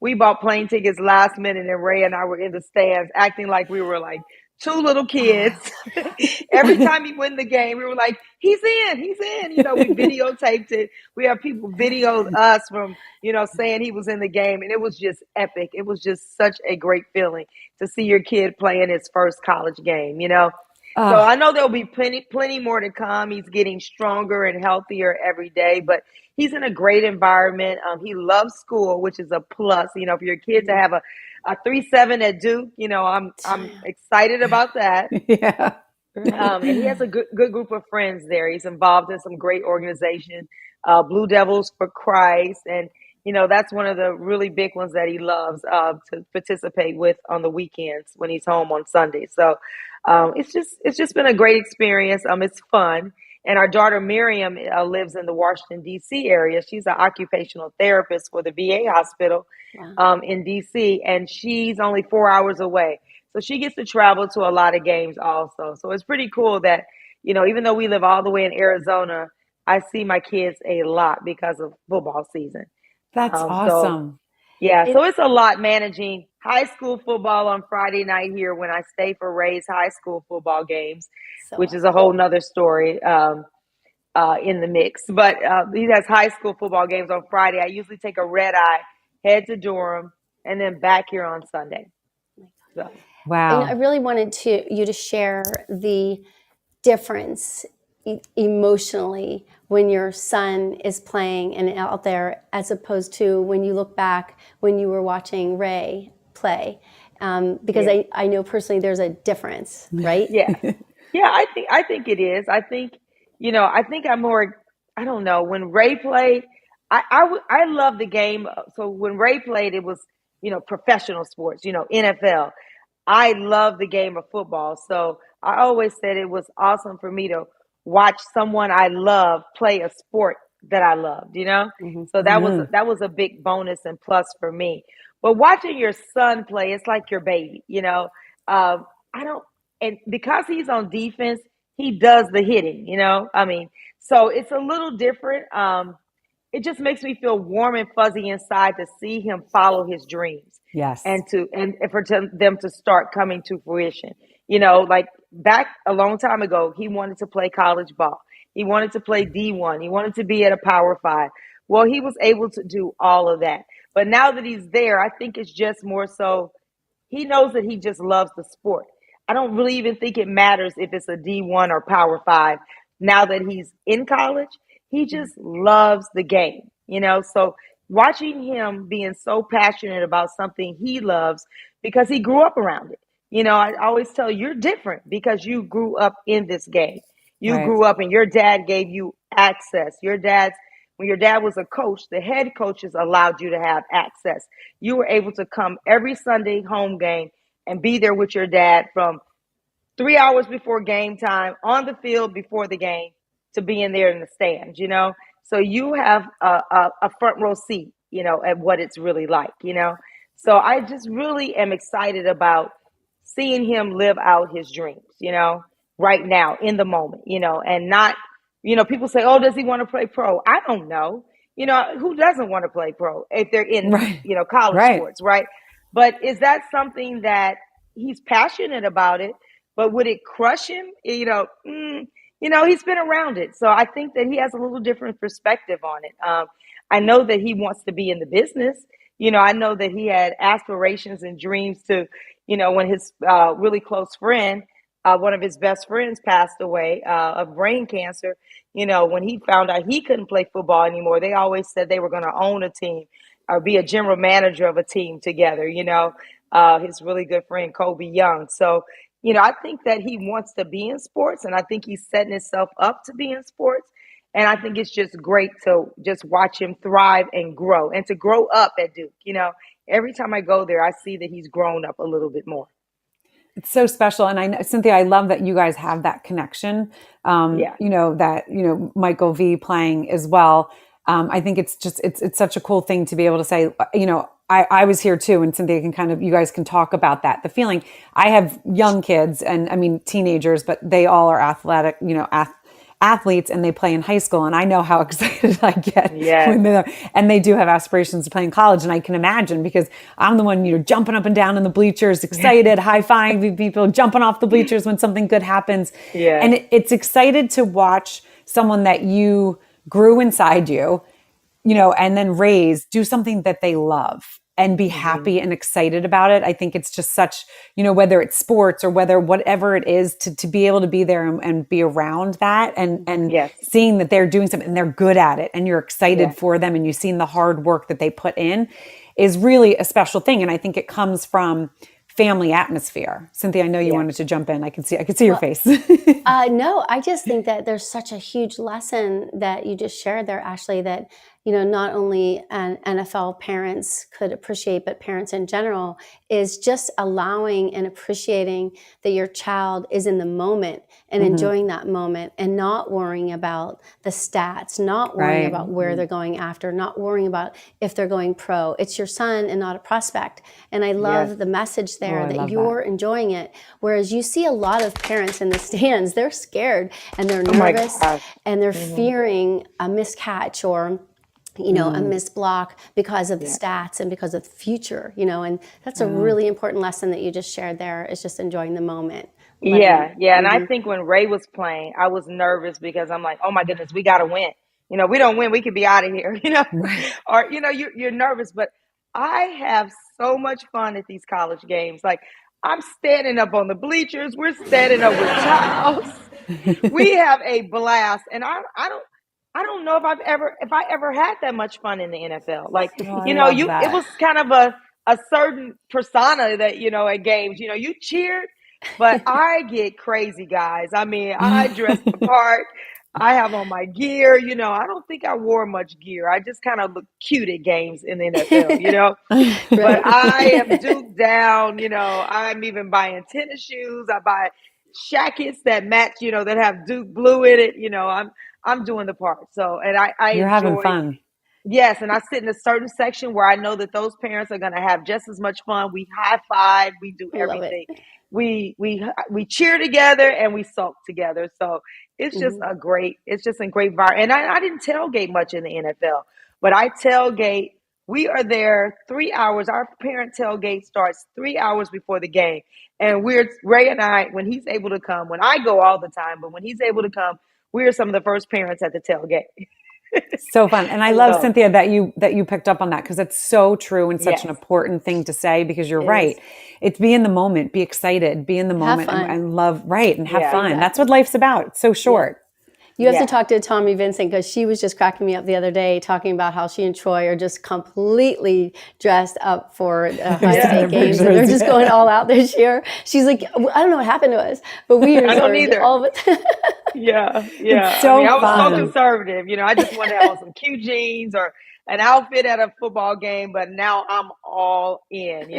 We bought plane tickets last minute, and Ray and I were in the stands acting like we were like two little kids. Oh, Every time he win the game, we were like, "He's in, he's in." We videotaped it. We have people videoed us from, saying he was in the game, and it was just epic. It was just such a great feeling to see your kid playing his first college game. So Ah, I know there'll be plenty more to come. He's getting stronger and healthier every day, but he's in a great environment. He loves school, which is a plus. For your kid to have a 3.7 at Duke, I'm excited about that. yeah. right. And he has a good group of friends there. He's involved in some great organization, Blue Devils for Christ, and that's one of the really big ones that he loves to participate with on the weekends when he's home on Sunday. So it's just been a great experience. It's fun, and our daughter Miriam lives in the Washington D.C. area. She's an occupational therapist for the VA hospital Wow. in D.C., and she's only 4 hours away. So she gets to travel to a lot of games also. So it's pretty cool that, even though we live all the way in Arizona, I see my kids a lot because of football season. That's So awesome. yeah, so It, it's a lot managing high school football on Friday night here when I stay for Ray's high school football games, so which is a awesome. whole nother story in the mix. But he has high school football games on Friday. I usually take a red eye, head to Durham, and then back here on Sunday. So I Wow. really wanted you to share the difference emotionally when your son is playing and out there, as opposed to when you look back when you were watching Ray play, because yeah. I know personally there's a difference, right? Yes. Yeah, I think it is. I think I'm more. I don't know. When Ray played, I love the game. So when Ray played, it was professional sports. NFL. I love the game of football. So I always said it was awesome for me to watch someone I love play a sport that I loved, you know? Mhm. So Mhm. that was a big bonus and plus for me. But watching your son play, it's like your baby, you know? I don't, and because he's on defense, he does the hitting, you know? I mean, so it's a little different. It just makes me feel warm and fuzzy inside to see him follow his dreams Yes. and for them to start coming to fruition. You know, like back a long time ago, he wanted to play college ball. He wanted to play D1. He wanted to be at a Power Five. Well, he was able to do all of that. But now that he's there, I think it's just more so he knows that he just loves the sport. I don't really even think it matters if it's a D1 or Power Five. Now that he's in college, he just loves the game, you know? So watching him being so passionate about something he loves because he grew up around it. You know, I always tell you, you're different because you grew up in this game. You Right. grew up and your dad gave you access. When your dad was a coach, the head coaches allowed you to have access. You were able to come every Sunday home game and be there with your dad from 3 hours before game time on the field before the game to being there in the stands, you know? So you have a front row seat, you know, at what it's really like, you know? So I just really am excited about seeing him live out his dreams, you know, right now in the moment, you know, and not, you know, people say, oh, does he want to play pro? I don't know. You know, who doesn't want to play pro if they're in, Right. you know, college Right. sports, right? But is that something that he's passionate about it? But would it crush him? You know, he's been around it. So I think that he has a little different perspective on it. I know that he wants to be in the business. You know, I know that he had aspirations and dreams to, you know, when his really close friend, one of his best friends passed away of brain cancer, you know, when he found out he couldn't play football anymore, they always said they were going to own a team or be a general manager of a team together, you know, his really good friend, Kobe Young. So, you know, I think that he wants to be in sports and I think he's setting himself up to be in sports. And I think it's just great to just watch him thrive and grow and to grow up at Duke. You know, every time I go there, I see that he's grown up a little bit more. It's so special. And I know, Cynthia, I love that you guys have that connection. Yeah. You know, that, you know, Michael V playing as well. I think it's just, it's such a cool thing to be able to say, you know, I was here too. And Cynthia can kind of, you guys can talk about that. The feeling I have young kids and I mean, teenagers, but they all are athletic, you know, athletes and they play in high school. And I know how excited I get Yes. when and they do have aspirations to play in college. And I can imagine because I'm the one, you know, jumping up and down in the bleachers, excited, high-fiving people, jumping off the bleachers when something good happens. Yes. And it's excited to watch someone that you grew inside you, you know, and then raise, do something that they love and be Hmm. happy and excited about it. I think it's just such, you know, whether it's sports or whether whatever it is to be able to be there and be around that and Yes. seeing that they're doing something and they're good at it and you're excited Yes. for them and you've seen the hard work that they put in is really a special thing. And I think it comes from family atmosphere. Cynthia, I know you Yeah. wanted to jump in. I can see your Well, face. no, I just think that there's such a huge lesson that you just shared there, Ashley, that, you know, not only NFL parents could appreciate, but parents in general, is just allowing and appreciating that your child is in the moment and Hmm. enjoying that moment and not worrying about the stats, not worrying Right. about where they're going after, not worrying about if they're going pro. It's your son and not a prospect. And I Yes. love the message Oh, there I that love that. you're enjoying it. Whereas you see a lot of parents in the stands, they're scared and they're Oh my nervous gosh. and they're Hmm. fearing a miscatch or, you know, a missed block because of the Yeah. stats and because of the future, you know, and that's a really important lesson that you just shared there, is just enjoying the moment, letting, Yeah, yeah. And I think when Ray was playing, I was nervous because I'm like, oh my goodness, we got to win. You know, we don't win, we could be out of here, you know, Right. or, you know, you're nervous. But I have so much fun at these college games. Like, I'm standing up on the bleachers, we're standing up with towels. We have a blast. And I don't know if I ever had that much fun in the NFL. Like, Oh, I you know, love it that. was kind of a certain persona that, you know, at games, you know, you cheered, but I get crazy, guys. I mean, I dress the part. I have on my gear. You know, I don't think I wore much gear. I just kind of look cute at games in the NFL, you know. But right. I am duped down. You know, I'm even buying tennis shoes. I buy jackets that match, you know, that have Duke blue in it. You know, I'm doing the part. So, and I You're having enjoy. fun. Yes, and I sit in a certain section where I know that those parents are going to have just as much fun. We high five, we do Love it. everything. We cheer together and we sulk together. So Hmm. it's just a great vibe. And I didn't tailgate much in the NFL, but I tailgate. We are there 3 hours. Our parent tailgate starts 3 hours before the game, and we're Ray and I when he's able to come. When I go all the time, but when he's able to come, we are some of the first parents at the tailgate. So fun. And I love, So Cynthia, that you picked up on that, because it's so true and such an yes. important thing to say, because you're It right. is. It's be in the moment, be excited, be in the Have moment, fun. and love, right, and have Yeah. fun. That's what Exactly. life's about. It's so Yeah. short. You have to Yeah. talk to Tommy Vincent, because she was just cracking me up the other day talking about how she and Troy are just completely dressed up for I've Ohio seen Yes. their State games, and they're pictures. just going all out this year. She's like, I don't know what happened to us, but we are I don't sort of either. all of it. Yeah. It's Yeah. I mean, so I was so fun. conservative. I just wanted to have on some cute jeans or an outfit at a football game, but now I'm all in.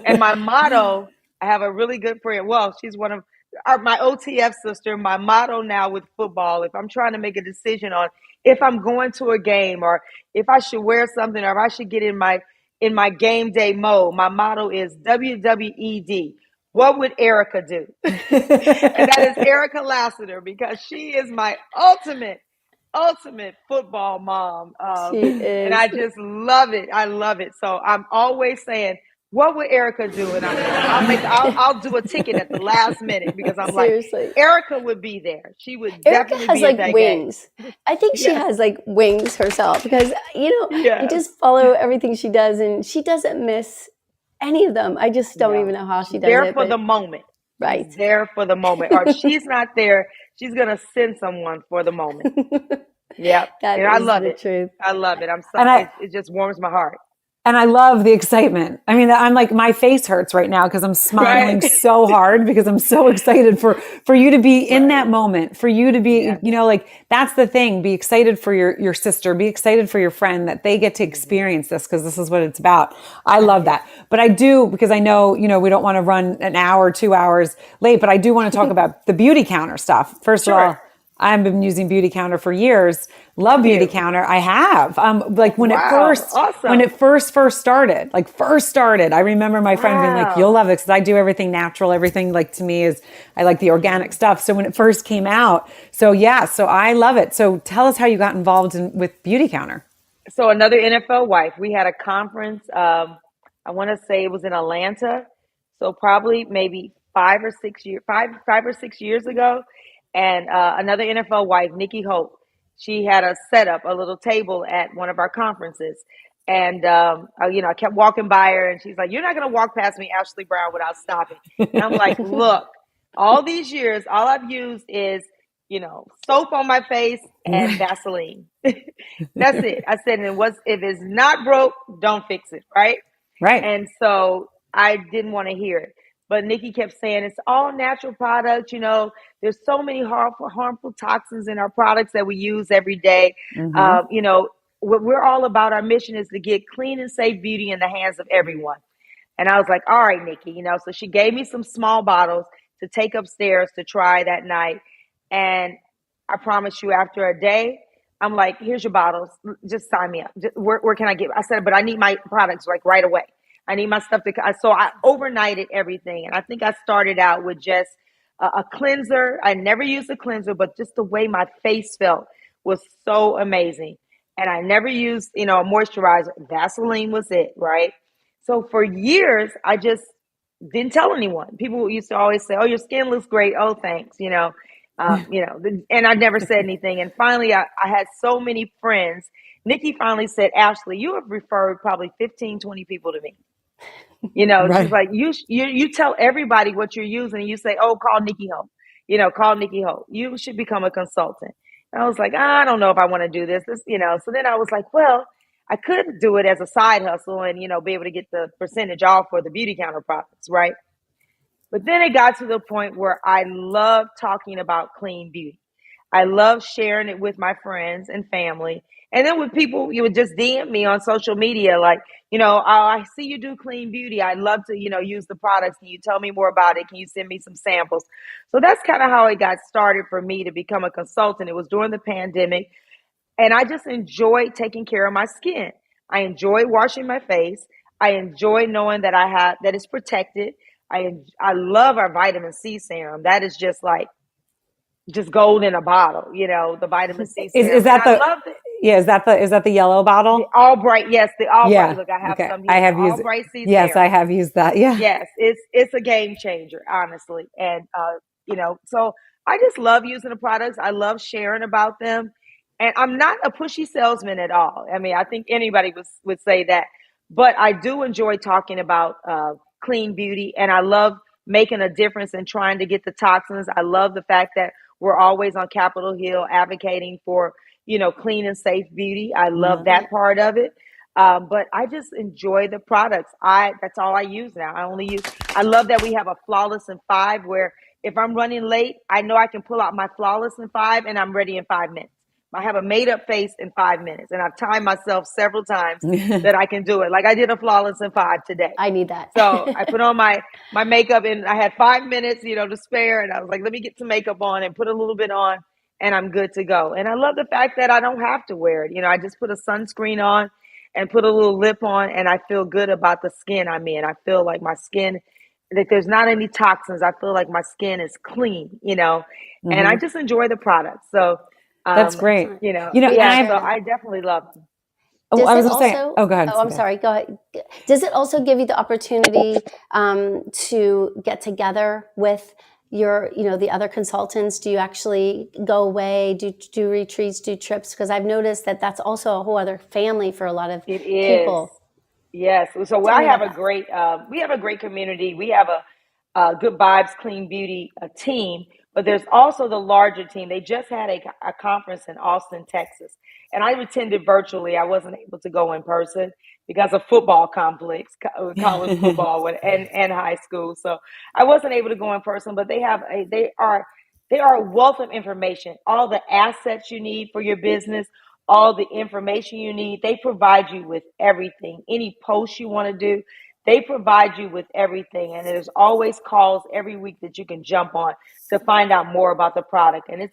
And my motto, I have a really good friend. Well, she's one of my OTF sister. My motto now with football, if I'm trying to make a decision on if I'm going to a game or if I should wear something or if I should get in my game day mode, my motto is WWED. What would Erica do? And that is Erica Lassiter, because she is my ultimate football mom. She And is. I just love it. I love it. So I'm always saying, what would Erica do? And I'll do a ticket at the last minute, because I'm like, Seriously. Erica would be there. She would Erica definitely has be at like that game. wings. I think she Yes. has like wings herself, because, you Yes. just follow everything she does, and she doesn't miss any of them. I just don't even No. know how she She's does there it, for but the moment. She's right. there for the moment. Or if she's not there, she's gonna send someone for the moment. Yep. That And I is love the it. truth. I love it. I'm so And it just warms my heart. I love the excitement. I mean, I'm like, my face hurts right now because I'm smiling Right. so hard, because I'm so excited for you to be in that Right. moment, for you to be, Yes. like, that's the thing. Be excited for your sister, be excited for your friend, that they get to Mhm. experience this, because this is what it's about. I love Yes. that. But I do, because I know, we don't want to run an hour, 2 hours late, but I do want to talk about the beauty counter stuff. First of Sure. all, I've been using Beauty Counter for years. Love Have Beauty you? Counter. I have. Like Wow. when Awesome. it first started, I remember my friend being like, "You'll Wow. love it," because I do everything natural. Everything, like, to me, is, I like the organic stuff. So when it first came out, so yeah, so I love it. So tell us how you got involved with Beauty Counter. So another NFL wife. We had a conference. I want to say it was in Atlanta. So probably maybe 5 or 6 years ago. And another NFL wife, Nikki Hope. She had a setup, a little table at one of our conferences. And I kept walking by her, and she's like, "You're not gonna walk past me, Ashley Brown, without stopping." And I'm like, "Look, all these years, all I've used is, soap on my face and Right. Vaseline." That's it. I said, and if it's not broke, don't fix it, right? Right. And so I didn't want to hear it. But Nikki kept saying it's all natural products. There's so many harmful toxins in our products that we use every day. Hmm. What we're all about, our mission is to get clean and safe beauty in the hands of everyone. And I was like, all right, Nikki, so she gave me some small bottles to take upstairs to try that night. And I promise you, after a day, I'm like, here's your bottles. Just sign me up. Where can I get? I said, but I need my products like right away. I need my stuff so I overnighted everything. And I think I started out with just a cleanser. I never used a cleanser, but just the way my face felt was so amazing. And I never used, a moisturizer. Vaseline was it, right? So for years, I just didn't tell anyone. People used to always say, "Oh, your skin looks great. Oh, thanks." And I never said anything. And finally, I had so many friends. Nikki finally said, "Ashley, you have referred probably 15, 20 people to me." She's Right. like, you tell everybody what you're using, and you say, "Oh, call Nikki Hope. Call Nikki Hope. You should become a consultant." And I was like, I don't know if I want to do this. So then I was like, well, I could do it as a side hustle and, be able to get the percentage off for the beauty counter products, right? But then it got to the point where I love talking about clean beauty. I love sharing it with my friends and family. And then with people, you would just DM me on social media, like, oh, I see you do clean beauty. I'd love to, use the products. Can you tell me more about it? Can you send me some samples? So that's kind of how it got started for me to become a consultant. It was during the pandemic. And I just enjoy taking care of my skin. I enjoy washing my face. I enjoy knowing that that it's protected. I love our vitamin C serum. That is just gold in a bottle, the vitamin C Is serum. And that I the love it. yeah, is that the yellow The bottle? all bright, yes, the all bright. Yeah. Look, I have Okay. some I here. The have all used it. bright C Yes, I serum. have used that. Yeah. Yes, it's a game changer, honestly. And so I just love using the products. I love sharing about them. And I'm not a pushy salesman at all. I mean, I think anybody would say that. But I do enjoy talking about clean beauty, and I love making a difference and trying to get the toxins. I love the fact that we're always on Capitol Hill advocating for, clean and safe beauty. I love Mhm. Yeah. that part of it. But I just enjoy the products. That's all I use now. I love that we have a flawless in 5 where if I'm running late, I know I can pull out my flawless in 5 and I'm ready in 5 minutes. I have a made up face in 5 minutes, and I've timed myself several times that I can do it. Like I did a flawless in 5 today. I need that. So I put on my makeup, and I had 5 minutes, to spare. And I was like, let me get some makeup on and put a little bit on, and I'm good to go. And I love the fact that I don't have to wear it. I just put a sunscreen on and put a little lip on, and I feel good about the skin I'm in. I feel like my skin, that there's not any toxins. I feel like my skin is clean, and I Mhm. just enjoy the product. So, That's great. Excellent. And We yeah, I so share that. I definitely love them. I Does was it going to say, also? oh, go ahead, Oh, I'm Cynthia. sorry. Go ahead. Does it also give you the opportunity to get together with the other consultants? Do you actually go away, do retreats, do trips? Because I've noticed that that's also a whole other family for a lot of It is. people. Yes. So Tell I me have about that. we have a great community. We have a Good Vibes Clean Beauty team, but there's also the larger team. They just had a conference in Austin, Texas, and I attended virtually. I wasn't able to go in person because of football conflicts, college football and high school. So I wasn't able to go in person, but they are a wealth of information, all the assets you need for your business, all the information you need. They provide you with everything. Any post you want to do, they provide you with everything. And there's always calls every week that you can jump on to find out more about the product. And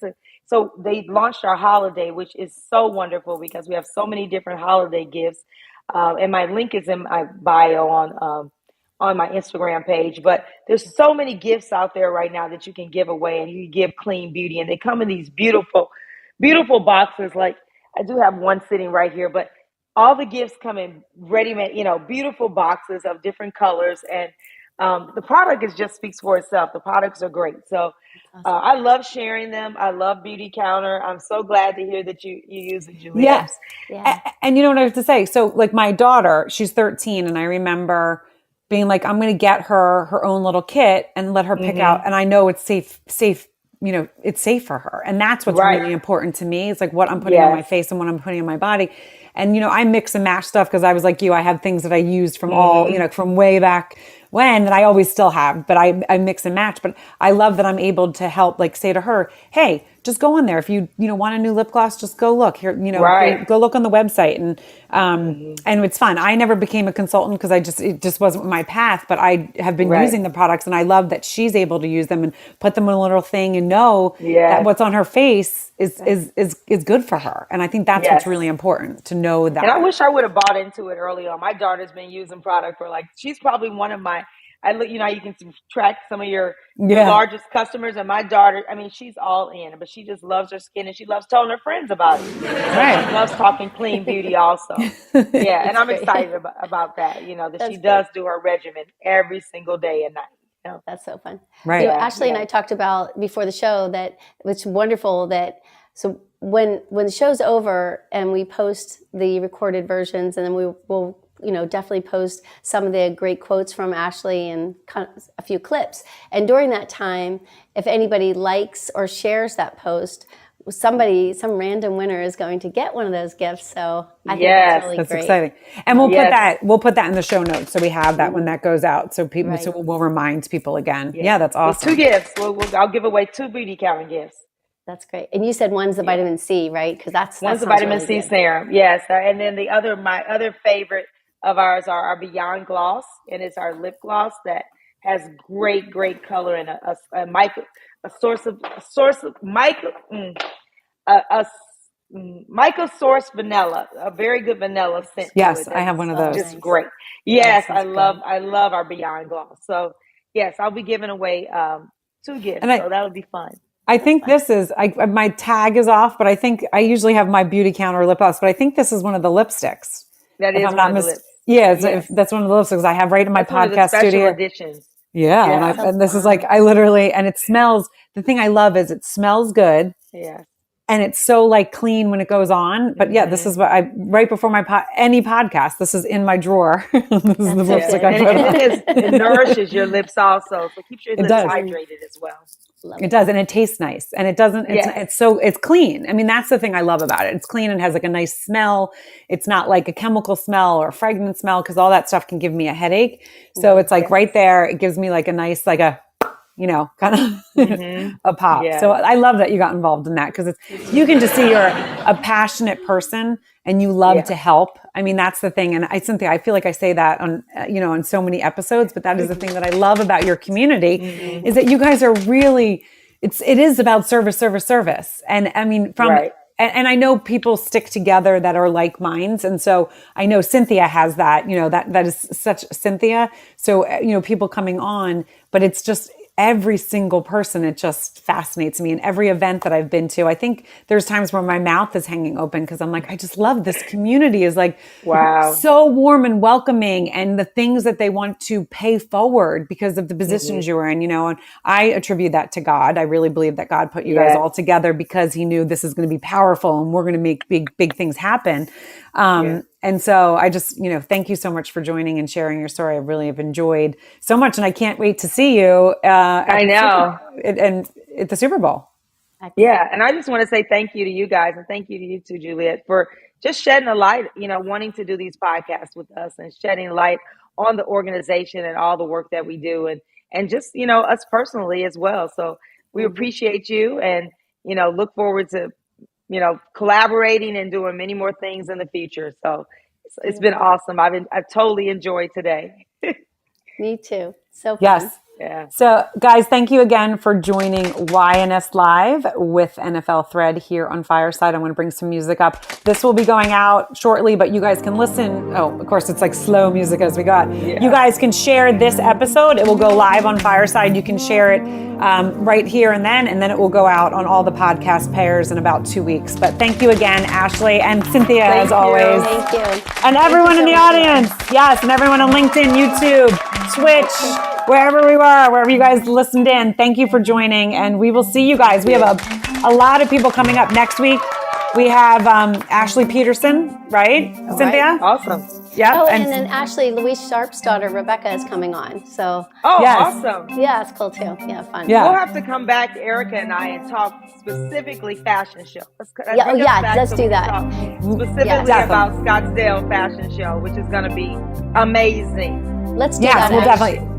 so they launched our holiday, which is so wonderful because we have so many different holiday gifts. And my link is in my bio on my Instagram page. But there's so many gifts out there right now that you can give away, and you give clean beauty, and they come in these beautiful, beautiful boxes. Like I do have one sitting right here, but all the gifts come in ready-made, beautiful boxes of different colors, and the product just speaks for itself. The products are great, so That's awesome. I love sharing them. I love Beauty Counter. I'm so glad to hear that you use it, Juliet. Yeah. Yeah. And you know what I have to say? So like my daughter, she's 13, and I remember being like, I'm going to get her own little kit and let her pick out. Mm-hmm. And I know it's safe, it's safe for her. And that's what's Right. really important to me. It's like what I'm putting on my Yes. face and what I'm putting on my body. And, I mix and match stuff because I was like you, I have things that I used from Mm-hmm. from way back when that I always still have, but I mix and match. But I love that I'm able to help, like say to her, hey, just go on there. If you want a new lip gloss, just go look here, Right. go look on the website. Mm-hmm. And it's fun. I never became a consultant because it just wasn't my path, but I have been Right. using the products, and I love that she's able to use them and put them in a little thing and know that Yes. what's on her face is good for her. And I think that's what's Yes. really important to know And I that. wish I would have bought into it early on. My daughter's been using product for she's probably one of my, you can track some of your Yeah. largest customers. And my daughter, I mean, she's all in, but she just loves her skin, and she loves telling her friends about it. So she Right. loves talking clean beauty also. Yeah. And That's I'm great. excited about that, that she That's does great. do her regimen every single day and night. That's so fun. Right. Yeah. Ashley and I talked about before the show that it's wonderful that so when the show's over and we post the recorded versions, and then we will definitely post some of the great quotes from Ashley and a few clips. And during that time, if anybody likes or shares that post, some random winner is going to get one of those gifts. So I think that's Yes. really That's great. exciting. And we'll put Yes. that in the show notes. So we have that when that goes out. So people, Right. so we'll remind people again. Yeah. Yeah, that's With two awesome. gifts. I'll give away 2 beauty counter gifts. That's great. And you said one's the vitamin C, right? Because that's One's the sounds vitamin really C good. serum, yes. And then my other favorite of ours are our Beyond Gloss, and it's our lip gloss that has great color and a source of Michael source vanilla, a very good vanilla scent to Yes, it. I have one of those. Just great. That Yes, sounds good. I love our Beyond Gloss. So yes, I'll be giving away 2 gifts, And so that'll be fun. I think this is, my tag is off, but I think I usually have my beauty counter lip gloss, but I think this is one of the lipsticks. That If is I'm one not of the lips. Yeah, Yes. that's one of the lipsticks I have right in my That's one of the podcast special studio. editions. Yeah, Yeah. and this is like, I literally, and it smells, the thing I love is it smells good. Yes. And it's so like clean when it goes on. But yeah, this is what right before any podcast, this is in my drawer. This is the That's so lipstick good. I put on. And it nourishes your lips also, so it keeps your It lips does. hydrated as well. Love It does, and it tastes nice, and it doesn't. Yes. It's clean. I mean, that's the thing I love about it. It's clean and has like a nice smell. It's not like a chemical smell or a fragrant smell because all that stuff can give me a headache. So it's like right there. It gives me like a nice kind of a pop. Yeah. So I love that you got involved in that because you can just see you're a passionate person and you love to help. I mean, that's the thing. And Cynthia, I feel like I say that on, on so many episodes, but that is the thing that I love about your community is that you guys are really, it is about service. And I mean, and I know people stick together that are like minds. And so I know Cynthia has that, that is such Cynthia. So, people coming on, but it's just, every single person, it just fascinates me. And every event that I've been to, I think there's times where my mouth is hanging open because I'm like, I just love this community is like, wow, so warm and welcoming, and the things that they want to pay forward because of the positions you were in, and I attribute that to God. I really believe that God put you guys all together because he knew this is going to be powerful and we're going to make big things happen. And so I just, thank you so much for joining and sharing your story. I really have enjoyed so much, and I can't wait to see you. I know. At the Super Bowl. Yeah, and I just want to say thank you to you guys, and thank you to you too, Juliet, for just shedding a light. Wanting to do these podcasts with us and shedding light on the organization and all the work that we do, and just us personally as well. So we appreciate you, and look forward to collaborating and doing many more things in the future. So it's been awesome. I've totally enjoyed today. Me too. So fun. Yes. Yeah. So guys, thank you again for joining YNS Live with NFL Thread here on Fireside. I'm going to bring some music up. This will be going out shortly, but you guys can listen. Oh, of course, it's like slow music as we got. Yeah. You guys can share this episode. It will go live on Fireside. You can share it right here and then it will go out on all the podcast pairs in about 2 weeks. But thank you again, Ashley and Cynthia, as always. Thank you. And everyone in the audience. Yes, and everyone on LinkedIn, YouTube, Twitch, wherever you guys listened in. Thank you for joining, and we will see you guys. We have a lot of people coming up next week. We have Ashley Peterson, right, Cynthia? Right. Awesome. Yeah. Oh, and then Ashley, Louise Sharp's daughter, Rebecca, is coming on. So. Oh, yes. Awesome. Yeah, it's cool too. Yeah, fun. Yeah. We'll have to come back, Erica and I, and talk specifically fashion show. Let's do that. Specifically about Scottsdale Fashion Show, which is going to be amazing. Let's do that. Yes, we'll definitely.